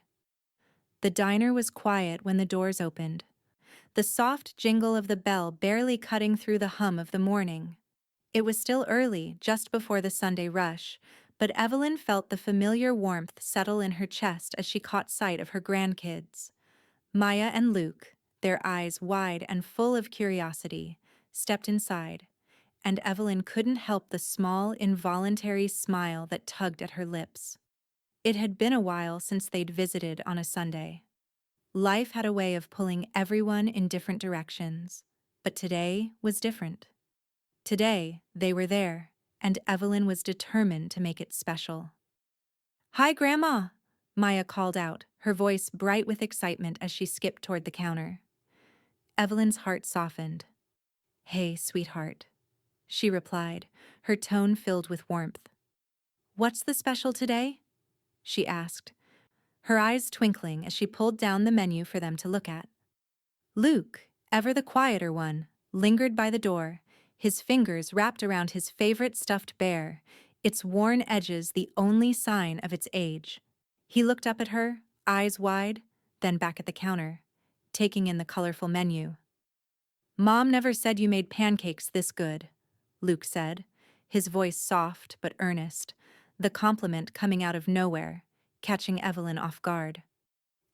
The diner was quiet when the doors opened, the soft jingle of the bell barely cutting through the hum of the morning. It was still early, just before the Sunday rush, but Evelyn felt the familiar warmth settle in her chest as she caught sight of her grandkids. Maya and Luke, their eyes wide and full of curiosity, stepped inside, and Evelyn couldn't help the small, involuntary smile that tugged at her lips. It had been a while since they'd visited on a Sunday. Life had a way of pulling everyone in different directions, but today was different. Today, they were there, and Evelyn was determined to make it special. "Hi, Grandma!" Maya called out, her voice bright with excitement as she skipped toward the counter. Evelyn's heart softened. "Hey, sweetheart," she replied, her tone filled with warmth. "What's the special today?" she asked, her eyes twinkling as she pulled down the menu for them to look at. Luke, ever the quieter one, lingered by the door, his fingers wrapped around his favorite stuffed bear, its worn edges the only sign of its age. He looked up at her, eyes wide, then back at the counter, taking in the colorful menu. "Mom never said you made pancakes this good," Luke said, his voice soft but earnest, the compliment coming out of nowhere, catching Evelyn off guard.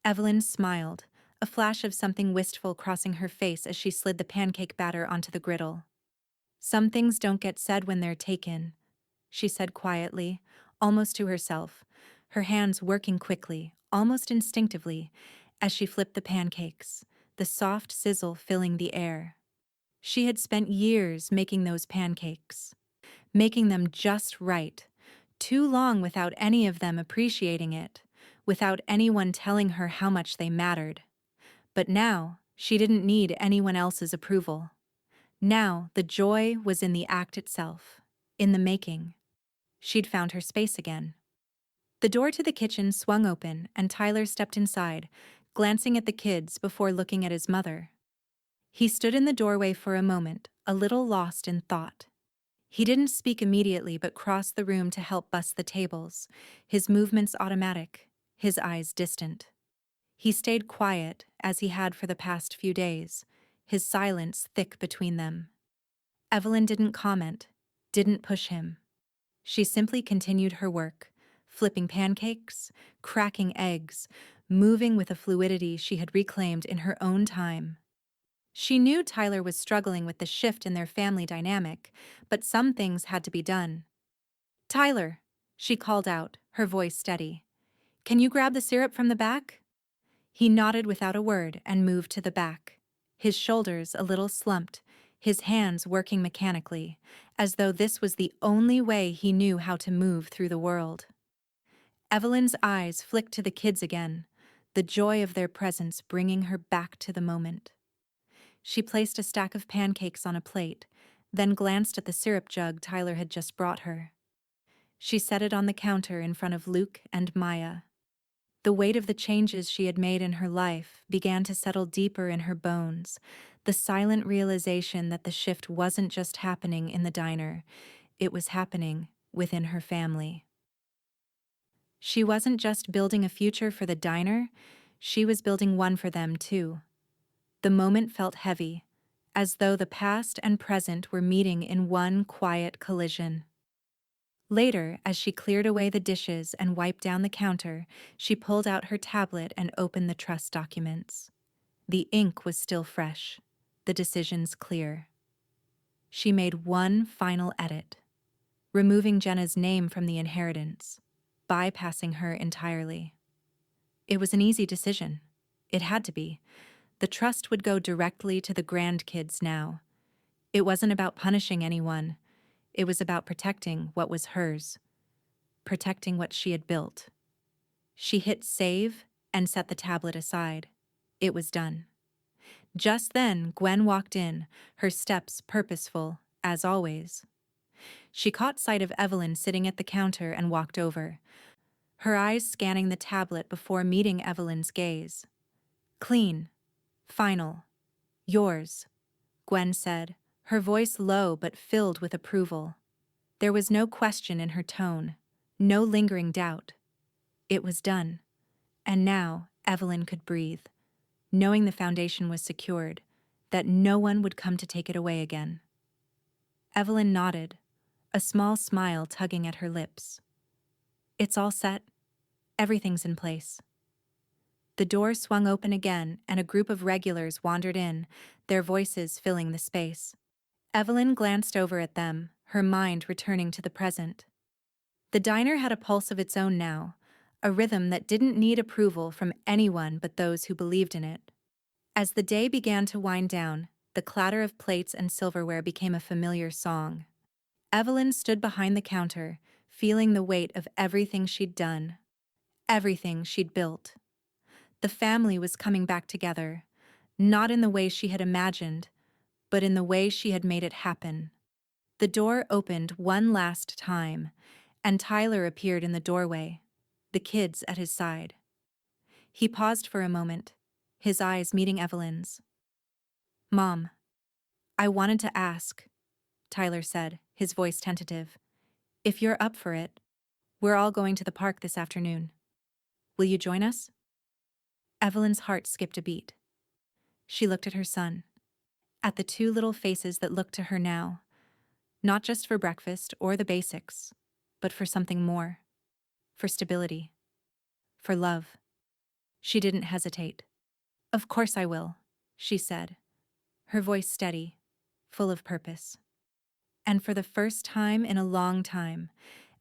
Evelyn smiled, a flash of something wistful crossing her face as she slid the pancake batter onto the griddle. "Some things don't get said when they're taken," she said quietly, almost to herself, her hands working quickly, almost instinctively, as she flipped the pancakes, the soft sizzle filling the air. She had spent years making those pancakes, making them just right, too long without any of them appreciating it, without anyone telling her how much they mattered. But now, she didn't need anyone else's approval. Now, the joy was in the act itself, in the making. She'd found her space again. The door to the kitchen swung open, and Tyler stepped inside, glancing at the kids before looking at his mother. He stood in the doorway for a moment, a little lost in thought. He didn't speak immediately but crossed the room to help bust the tables, his movements automatic, his eyes distant. He stayed quiet, as he had for the past few days, his silence thick between them. Evelyn didn't comment, didn't push him. She simply continued her work, flipping pancakes, cracking eggs, moving with a fluidity she had reclaimed in her own time. She knew Tyler was struggling with the shift in their family dynamic, but some things had to be done. "Tyler," she called out, her voice steady. "Can you grab the syrup from the back?" He nodded without a word and moved to the back, his shoulders a little slumped, his hands working mechanically, as though this was the only way he knew how to move through the world. Evelyn's eyes flicked to the kids again, the joy of their presence bringing her back to the moment. She placed a stack of pancakes on a plate, then glanced at the syrup jug Tyler had just brought her. She set it on the counter in front of Luke and Maya. The weight of the changes she had made in her life began to settle deeper in her bones, the silent realization that the shift wasn't just happening in the diner, it was happening within her family. She wasn't just building a future for the diner, she was building one for them too. The moment felt heavy, as though the past and present were meeting in one quiet collision. Later, as she cleared away the dishes and wiped down the counter, she pulled out her tablet and opened the trust documents. The ink was still fresh, the decisions clear. She made one final edit, removing Jenna's name from the inheritance, bypassing her entirely. It was an easy decision. It had to be. The trust would go directly to the grandkids now. It wasn't about punishing anyone. It was about protecting what was hers, protecting what she had built. She hit save and set the tablet aside. It was done. Just then, Gwen walked in, her steps purposeful, as always. She caught sight of Evelyn sitting at the counter and walked over, her eyes scanning the tablet before meeting Evelyn's gaze. "Clean. Final. Yours," Gwen said, her voice low but filled with approval. There was no question in her tone, no lingering doubt. It was done. And now Evelyn could breathe, knowing the foundation was secured, that no one would come to take it away again. Evelyn nodded, a small smile tugging at her lips. It's all set. Everything's in place. The door swung open again, and a group of regulars wandered in, their voices filling the space. Evelyn glanced over at them, her mind returning to the present. The diner had a pulse of its own now, a rhythm that didn't need approval from anyone but those who believed in it. As the day began to wind down, the clatter of plates and silverware became a familiar song. Evelyn stood behind the counter, feeling the weight of everything she'd done, everything she'd built. The family was coming back together, not in the way she had imagined, but in the way she had made it happen. The door opened one last time, and Tyler appeared in the doorway, the kids at his side. He paused for a moment, his eyes meeting Evelyn's. "Mom, I wanted to ask," Tyler said, his voice tentative. "If you're up for it, we're all going to the park this afternoon. Will you join us?" Evelyn's heart skipped a beat. She looked at her son, at the two little faces that looked to her now, not just for breakfast or the basics, but for something more, for stability, for love. She didn't hesitate. "Of course I will," she said, her voice steady, full of purpose. And for the first time in a long time,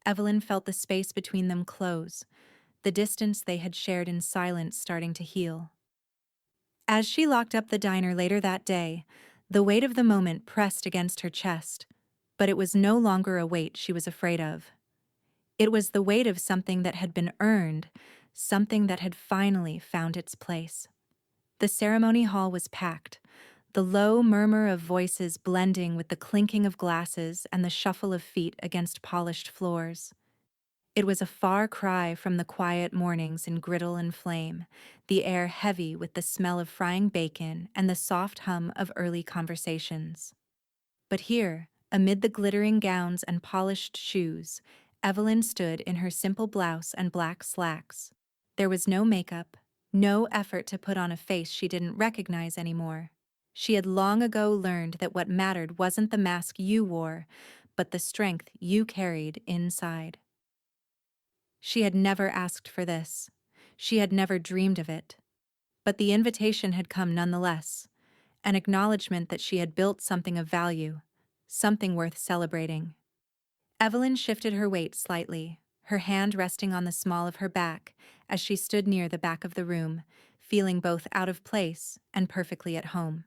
Evelyn felt the space between them close, the distance they had shared in silence starting to heal. As she locked up the diner later that day, the weight of the moment pressed against her chest, but it was no longer a weight she was afraid of. It was the weight of something that had been earned, something that had finally found its place. The ceremony hall was packed, the low murmur of voices blending with the clinking of glasses and the shuffle of feet against polished floors. It was a far cry from the quiet mornings in griddle and flame, the air heavy with the smell of frying bacon and the soft hum of early conversations. But here, amid the glittering gowns and polished shoes, Evelyn stood in her simple blouse and black slacks. There was no makeup, no effort to put on a face she didn't recognize anymore. She had long ago learned that what mattered wasn't the mask you wore, but the strength you carried inside. She had never asked for this. She had never dreamed of it. But the invitation had come nonetheless, an acknowledgement that she had built something of value, something worth celebrating. Evelyn shifted her weight slightly, her hand resting on the small of her back as she stood near the back of the room, feeling both out of place and perfectly at home.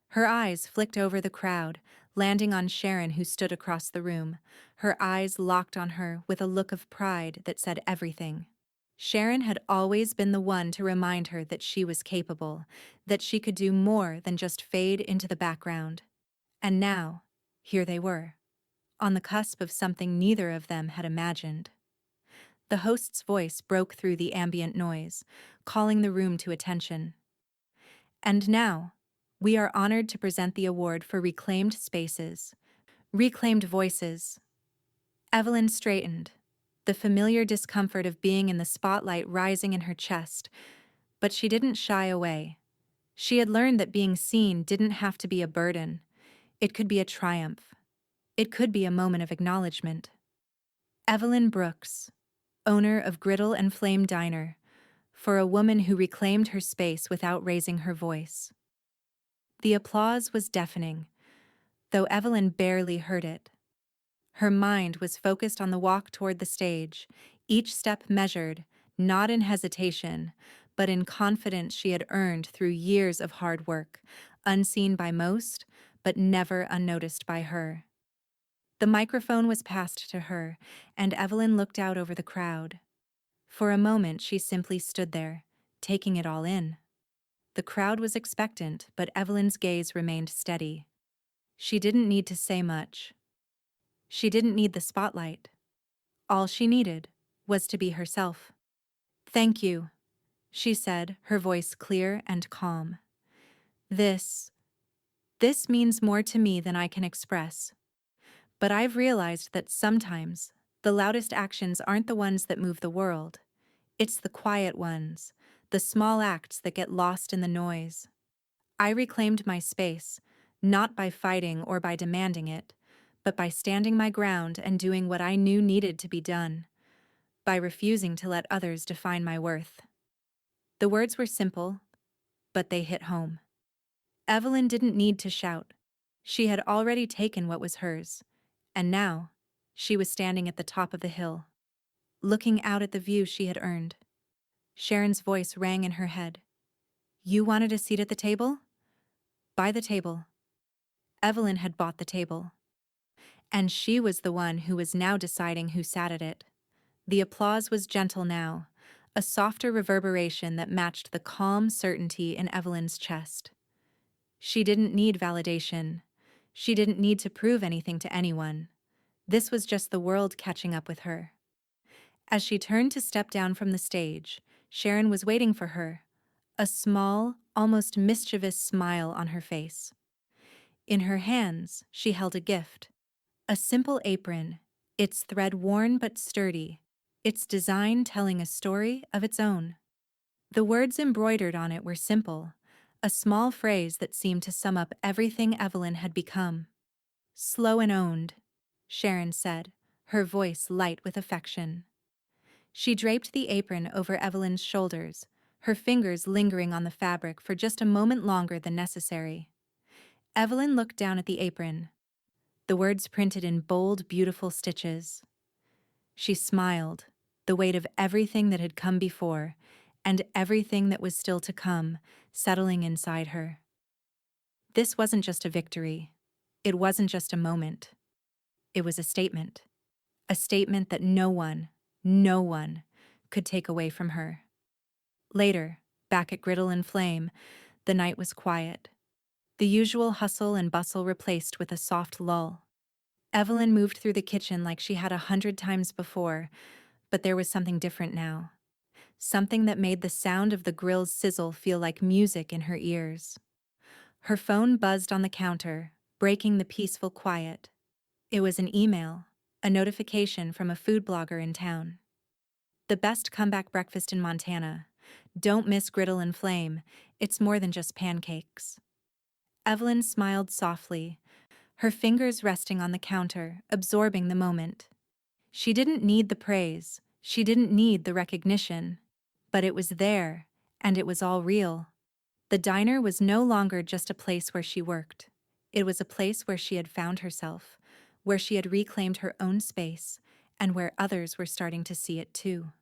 Her eyes flicked over the crowd, landing on Sharon, who stood across the room, her eyes locked on her with a look of pride that said everything. Sharon had always been the one to remind her that she was capable, that she could do more than just fade into the background. And now, here they were, on the cusp of something neither of them had imagined. The host's voice broke through the ambient noise, calling the room to attention. "And now, we are honored to present the award for reclaimed spaces, reclaimed voices." Evelyn straightened, the familiar discomfort of being in the spotlight rising in her chest, but she didn't shy away. She had learned that being seen didn't have to be a burden. It could be a triumph. It could be a moment of acknowledgement. Evelyn Brooks, owner of Griddle and Flame Diner, for a woman who reclaimed her space without raising her voice. The applause was deafening, though Evelyn barely heard it. Her mind was focused on the walk toward the stage, each step measured, not in hesitation, but in confidence she had earned through years of hard work, unseen by most, but never unnoticed by her. The microphone was passed to her, and Evelyn looked out over the crowd. For a moment she simply stood there, taking it all in. The crowd was expectant, but Evelyn's gaze remained steady. She didn't need to say much. She didn't need the spotlight. All she needed was to be herself. "Thank you," she said, her voice clear and calm. This means more to me than I can express. But I've realized that sometimes the loudest actions aren't the ones that move the world. It's the quiet ones, the small acts that get lost in the noise. I reclaimed my space, not by fighting or by demanding it, but by standing my ground and doing what I knew needed to be done, by refusing to let others define my worth. The words were simple, but they hit home. Evelyn didn't need to shout. She had already taken what was hers, and now she was standing at the top of the hill, looking out at the view she had earned. Sharon's voice rang in her head. You wanted a seat at the table? Buy the table. Evelyn had bought the table. And she was the one who was now deciding who sat at it. The applause was gentle now, a softer reverberation that matched the calm certainty in Evelyn's chest. She didn't need validation. She didn't need to prove anything to anyone. This was just the world catching up with her. As she turned to step down from the stage, Sharon was waiting for her, a small, almost mischievous smile on her face. In her hands, she held a gift. A simple apron, its thread worn but sturdy, its design telling a story of its own. The words embroidered on it were simple, a small phrase that seemed to sum up everything Evelyn had become. Slow and owned, Sharon said, her voice light with affection. She draped the apron over Evelyn's shoulders, her fingers lingering on the fabric for just a moment longer than necessary. Evelyn looked down at the apron, the words printed in bold, beautiful stitches. She smiled, the weight of everything that had come before, and everything that was still to come, settling inside her. This wasn't just a victory. It wasn't just a moment. It was a statement. A statement that no one could take away from her. Later, back at Griddle and Flame, the night was quiet. The usual hustle and bustle replaced with a soft lull. Evelyn moved through the kitchen like she had 100 times before, but there was something different now. Something that made the sound of the grill's sizzle feel like music in her ears. Her phone buzzed on the counter, breaking the peaceful quiet. It was an email, a notification from a food blogger in town. The best comeback breakfast in Montana. Don't miss Griddle and Flame. It's more than just pancakes. Evelyn smiled softly, her fingers resting on the counter, absorbing the moment. She didn't need the praise, she didn't need the recognition, but it was there, and it was all real. The diner was no longer just a place where she worked. It was a place where she had found herself, where she had reclaimed her own space, and where others were starting to see it too.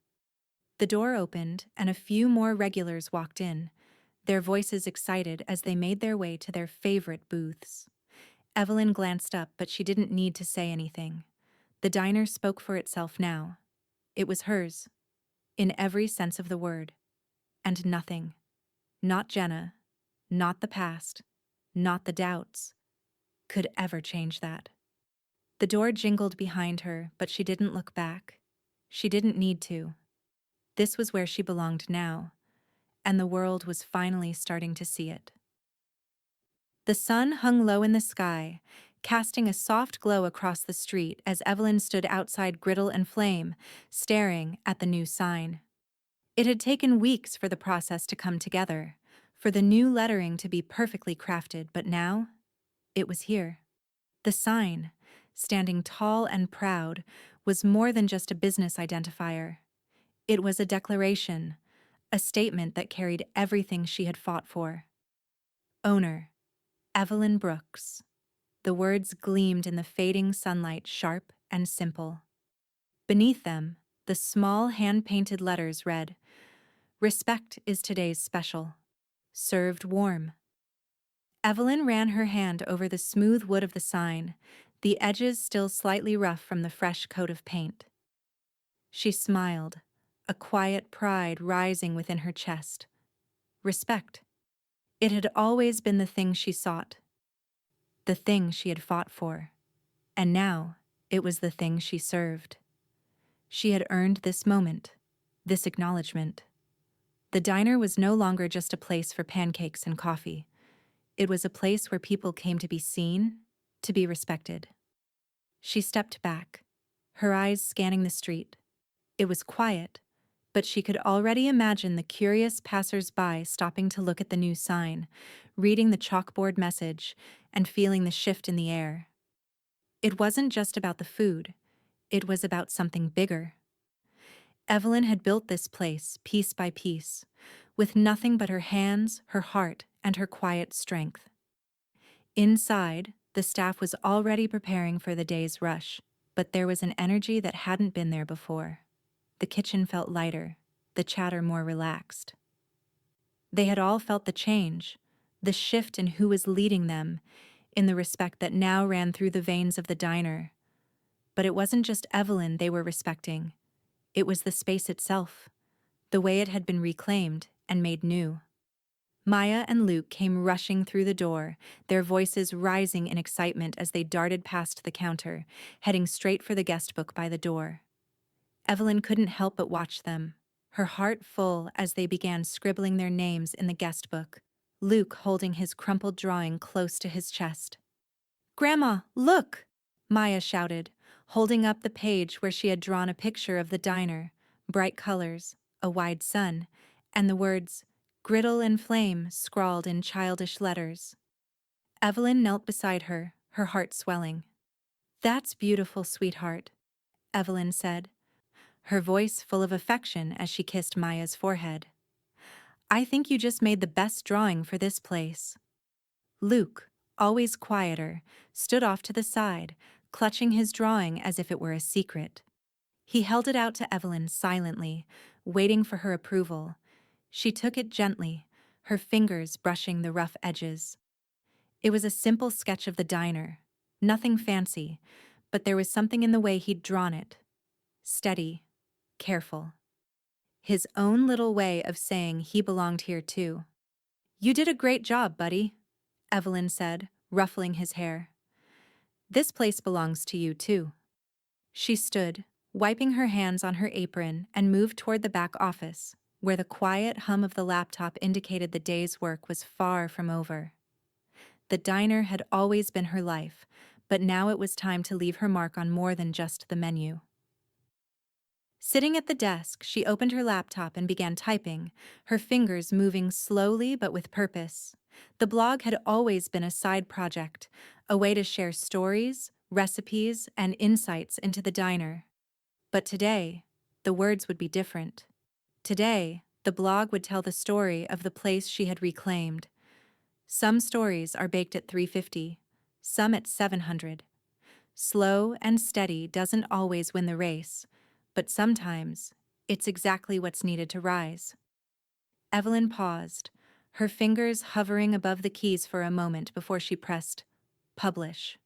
The door opened, and a few more regulars walked in, their voices excited as they made their way to their favorite booths. Evelyn glanced up, but she didn't need to say anything. The diner spoke for itself now. It was hers, in every sense of the word. And nothing, not Jenna, not the past, not the doubts, could ever change that. The door jingled behind her, but she didn't look back. She didn't need to. This was where she belonged now, and the world was finally starting to see it. The sun hung low in the sky, casting a soft glow across the street as Evelyn stood outside Griddle and Flame, staring at the new sign. It had taken weeks for the process to come together, for the new lettering to be perfectly crafted, but now, it was here. The sign, standing tall and proud, was more than just a business identifier. It was a declaration, a statement that carried everything she had fought for. Owner, Evelyn Brooks. The words gleamed in the fading sunlight, sharp and simple. Beneath them, the small hand-painted letters read, "Respect is today's special. Served warm." Evelyn ran her hand over the smooth wood of the sign, the edges still slightly rough from the fresh coat of paint. She smiled, a quiet pride rising within her chest. Respect. It had always been the thing she sought, the thing she had fought for, and now it was the thing she served. She had earned this moment, this acknowledgement. The diner was no longer just a place for pancakes and coffee. It was a place where people came to be seen, to be respected. She stepped back, her eyes scanning the street. It was quiet, but she could already imagine the curious passers-by stopping to look at the new sign, reading the chalkboard message, and feeling the shift in the air. It wasn't just about the food, it was about something bigger. Evelyn had built this place piece by piece, with nothing but her hands, her heart, and her quiet strength. Inside, the staff was already preparing for the day's rush, but there was an energy that hadn't been there before. The kitchen felt lighter, the chatter more relaxed. They had all felt the change, the shift in who was leading them, in the respect that now ran through the veins of the diner. But it wasn't just Evelyn they were respecting. It was the space itself, the way it had been reclaimed and made new. Maya and Luke came rushing through the door, their voices rising in excitement as they darted past the counter, heading straight for the guest book by the door. Evelyn couldn't help but watch them, her heart full as they began scribbling their names in the guest book, Luke holding his crumpled drawing close to his chest. "Grandma, look!" Maya shouted, holding up the page where she had drawn a picture of the diner, bright colors, a wide sun, and the words, "Griddle and Flame," scrawled in childish letters. Evelyn knelt beside her, her heart swelling. "That's beautiful, sweetheart," Evelyn said, her voice full of affection as she kissed Maya's forehead. "I think you just made the best drawing for this place." Luke, always quieter, stood off to the side, clutching his drawing as if it were a secret. He held it out to Evelyn silently, waiting for her approval. She took it gently, her fingers brushing the rough edges. It was a simple sketch of the diner, nothing fancy, but there was something in the way he'd drawn it. Steady, careful. His own little way of saying he belonged here too. "You did a great job, buddy," Evelyn said, ruffling his hair. "This place belongs to you too." She stood, wiping her hands on her apron, and moved toward the back office, where the quiet hum of the laptop indicated the day's work was far from over. The diner had always been her life, but now it was time to leave her mark on more than just the menu. Sitting at the desk, she opened her laptop and began typing, her fingers moving slowly but with purpose. The blog had always been a side project, a way to share stories, recipes, and insights into the diner. But today, the words would be different. Today, the blog would tell the story of the place she had reclaimed. Some stories are baked at 350, some at 700. Slow and steady doesn't always win the race, but sometimes it's exactly what's needed to rise. Evelyn paused, her fingers hovering above the keys for a moment before she pressed publish.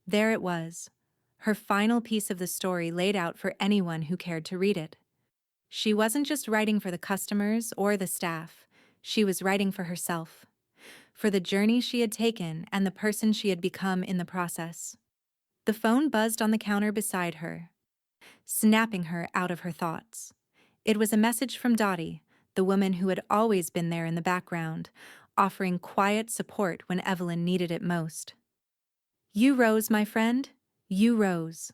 There it was, her final piece of the story laid out for anyone who cared to read it. She wasn't just writing for the customers or the staff, she was writing for herself, for the journey she had taken and the person she had become in the process. The phone buzzed on the counter beside her, snapping her out of her thoughts. It was a message from Dottie, the woman who had always been there in the background, offering quiet support when Evelyn needed it most. "You rose, my friend. You rose."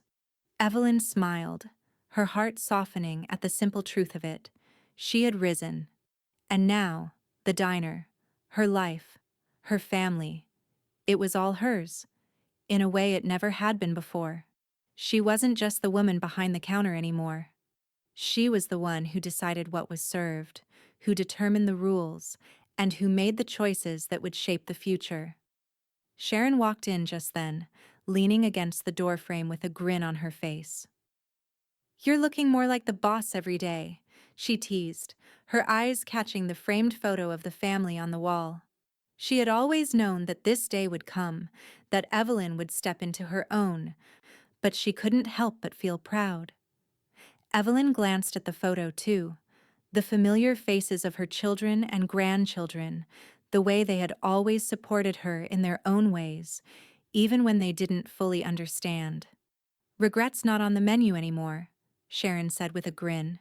Evelyn smiled, her heart softening at the simple truth of it. She had risen. And now, the diner, her life, her family, it was all hers, in a way it never had been before. She wasn't just the woman behind the counter anymore. She was the one who decided what was served, who determined the rules, and who made the choices that would shape the future. Sharon walked in just then, leaning against the doorframe with a grin on her face. "You're looking more like the boss every day," she teased, her eyes catching the framed photo of the family on the wall. She had always known that this day would come, that Evelyn would step into her own, but she couldn't help but feel proud. Evelyn glanced at the photo too, the familiar faces of her children and grandchildren, the way they had always supported her in their own ways, even when they didn't fully understand. "Regret's not on the menu anymore," Sharon said with a grin.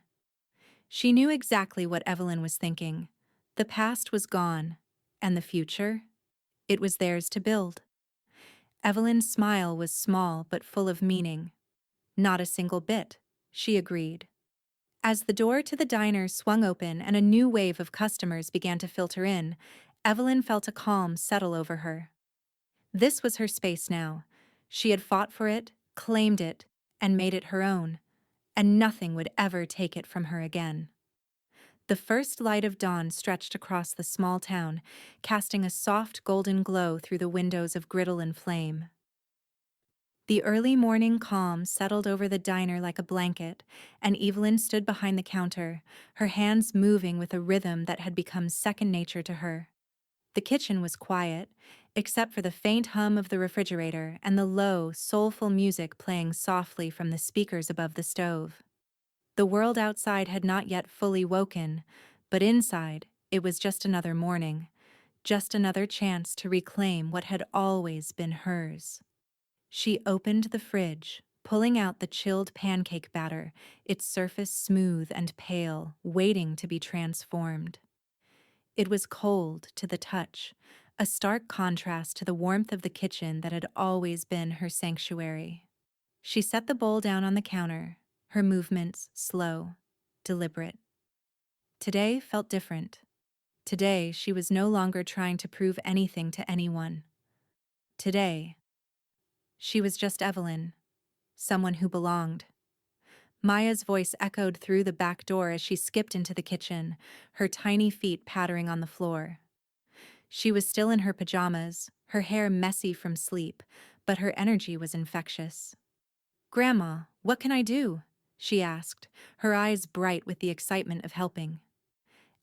She knew exactly what Evelyn was thinking. The past was gone, and the future? It was theirs to build. Evelyn's smile was small but full of meaning. "Not a single bit," she agreed. As the door to the diner swung open and a new wave of customers began to filter in, Evelyn felt a calm settle over her. This was her space now. She had fought for it, claimed it, and made it her own, and nothing would ever take it from her again. The first light of dawn stretched across the small town, casting a soft golden glow through the windows of griddle and flame. The early morning calm settled over the diner like a blanket, and Evelyn stood behind the counter, her hands moving with a rhythm that had become second nature to her. The kitchen was quiet, except for the faint hum of the refrigerator and the low, soulful music playing softly from the speakers above the stove. The world outside had not yet fully woken, but inside, it was just another morning, just another chance to reclaim what had always been hers. She opened the fridge, pulling out the chilled pancake batter, its surface smooth and pale, waiting to be transformed. It was cold to the touch, a stark contrast to the warmth of the kitchen that had always been her sanctuary. She set the bowl down on the counter, her movements slow, deliberate. Today felt different. Today she was no longer trying to prove anything to anyone. Today, she was just Evelyn, someone who belonged. Maya's voice echoed through the back door as she skipped into the kitchen, her tiny feet pattering on the floor. She was still in her pajamas, her hair messy from sleep, but her energy was infectious. "Grandma, what can I do?" she asked, her eyes bright with the excitement of helping.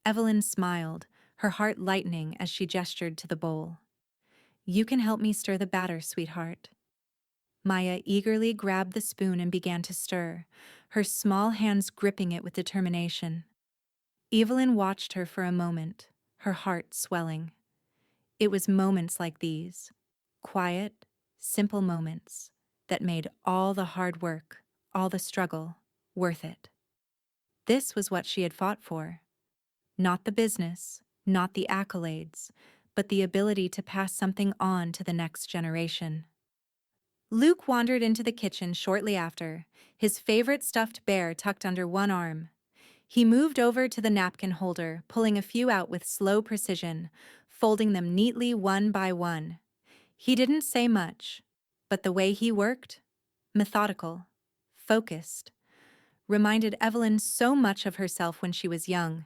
Evelyn smiled, her heart lightening as she gestured to the bowl. "You can help me stir the batter, sweetheart." Maya eagerly grabbed the spoon and began to stir, her small hands gripping it with determination. Evelyn watched her for a moment, her heart swelling. It was moments like these, quiet, simple moments, that made all the hard work, all the struggle, worth it. This was what she had fought for. Not the business, not the accolades, but the ability to pass something on to the next generation. Luke wandered into the kitchen shortly after, his favorite stuffed bear tucked under one arm. He moved over to the napkin holder, pulling a few out with slow precision, folding them neatly one by one. He didn't say much, but the way he worked, methodical, focused, reminded Evelyn so much of herself when she was young.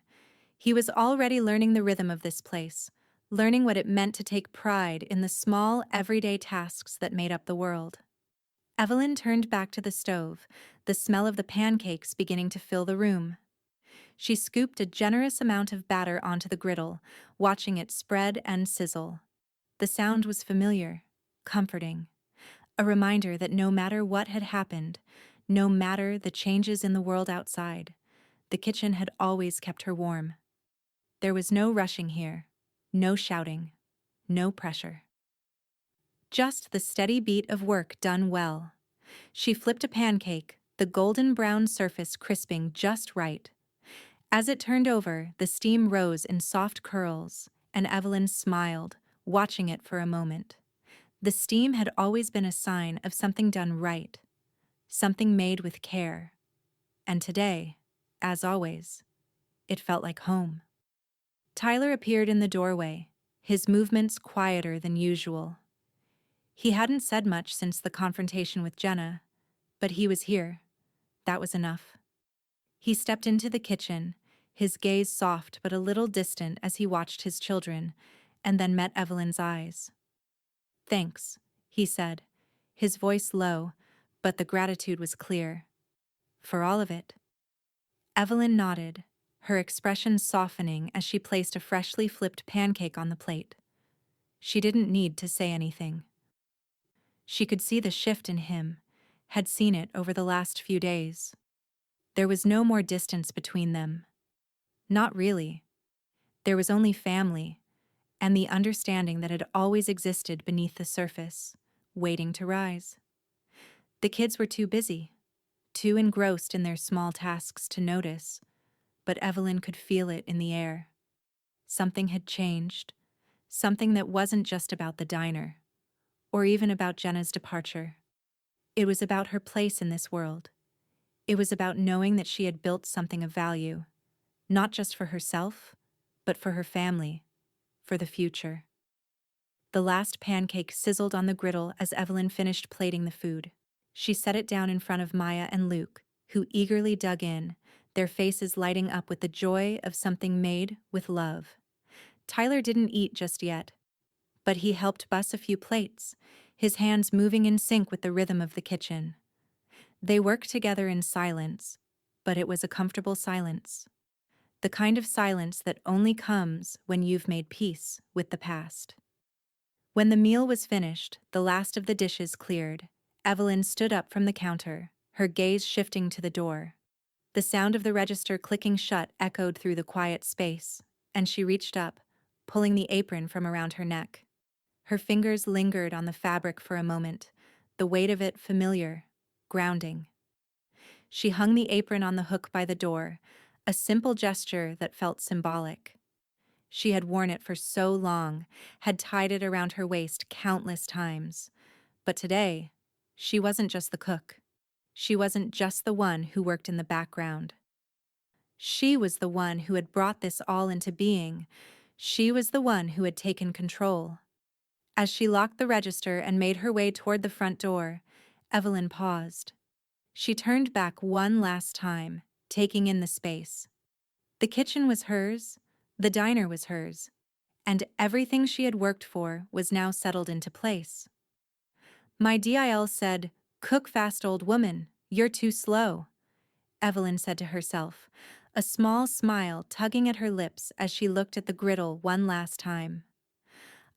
He was already learning the rhythm of this place, learning what it meant to take pride in the small, everyday tasks that made up the world. Evelyn turned back to the stove, the smell of the pancakes beginning to fill the room. She scooped a generous amount of batter onto the griddle, watching it spread and sizzle. The sound was familiar, comforting, a reminder that no matter what had happened, no matter the changes in the world outside, the kitchen had always kept her warm. There was no rushing here, no shouting, no pressure. Just the steady beat of work done well. She flipped a pancake, the golden brown surface crisping just right. As it turned over, the steam rose in soft curls, and Evelyn smiled, watching it for a moment. The steam had always been a sign of something done right, something made with care. And today, as always, it felt like home. Tyler appeared in the doorway, his movements quieter than usual. He hadn't said much since the confrontation with Jenna, but he was here. That was enough. He stepped into the kitchen, his gaze soft but a little distant as he watched his children, and then met Evelyn's eyes. "Thanks," he said, his voice low, but the gratitude was clear. "For all of it." Evelyn nodded, her expression softening as she placed a freshly flipped pancake on the plate. She didn't need to say anything. She could see the shift in him, had seen it over the last few days. There was no more distance between them. Not really. There was only family, and the understanding that had always existed beneath the surface, waiting to rise. The kids were too busy, too engrossed in their small tasks to notice, but Evelyn could feel it in the air. Something had changed, something that wasn't just about the diner, or even about Jenna's departure. It was about her place in this world. It was about knowing that she had built something of value, not just for herself, but for her family, for the future. The last pancake sizzled on the griddle as Evelyn finished plating the food. She set it down in front of Maya and Luke, who eagerly dug in, their faces lighting up with the joy of something made with love. Tyler didn't eat just yet, but he helped bus a few plates, his hands moving in sync with the rhythm of the kitchen. They worked together in silence, but it was a comfortable silence. The kind of silence that only comes when you've made peace with the past. When the meal was finished, the last of the dishes cleared, Evelyn stood up from the counter, her gaze shifting to the door. The sound of the register clicking shut echoed through the quiet space, and she reached up, pulling the apron from around her neck. Her fingers lingered on the fabric for a moment, the weight of it familiar, grounding. She hung the apron on the hook by the door, a simple gesture that felt symbolic. She had worn it for so long, had tied it around her waist countless times. But today, she wasn't just the cook. She wasn't just the one who worked in the background. She was the one who had brought this all into being. She was the one who had taken control. As she locked the register and made her way toward the front door, Evelyn paused. She turned back one last time, taking in the space. The kitchen was hers, the diner was hers, and everything she had worked for was now settled into place. My DIL said, "Cook fast, old woman, you're too slow," Evelyn said to herself, a small smile tugging at her lips as she looked at the griddle one last time.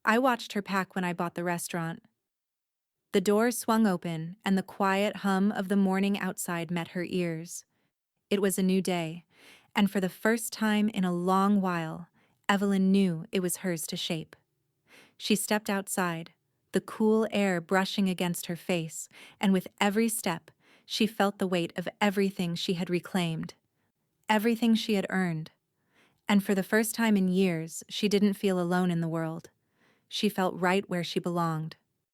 I watched her pack when I bought the restaurant. The door swung open, and the quiet hum of the morning outside met her ears. It was a new day, and for the first time in a long while, Evelyn knew it was hers to shape. She stepped outside, the cool air brushing against her face, and with every step, she felt the weight of everything she had reclaimed, everything she had earned. And for the first time in years, she didn't feel alone in the world. She felt right where she belonged.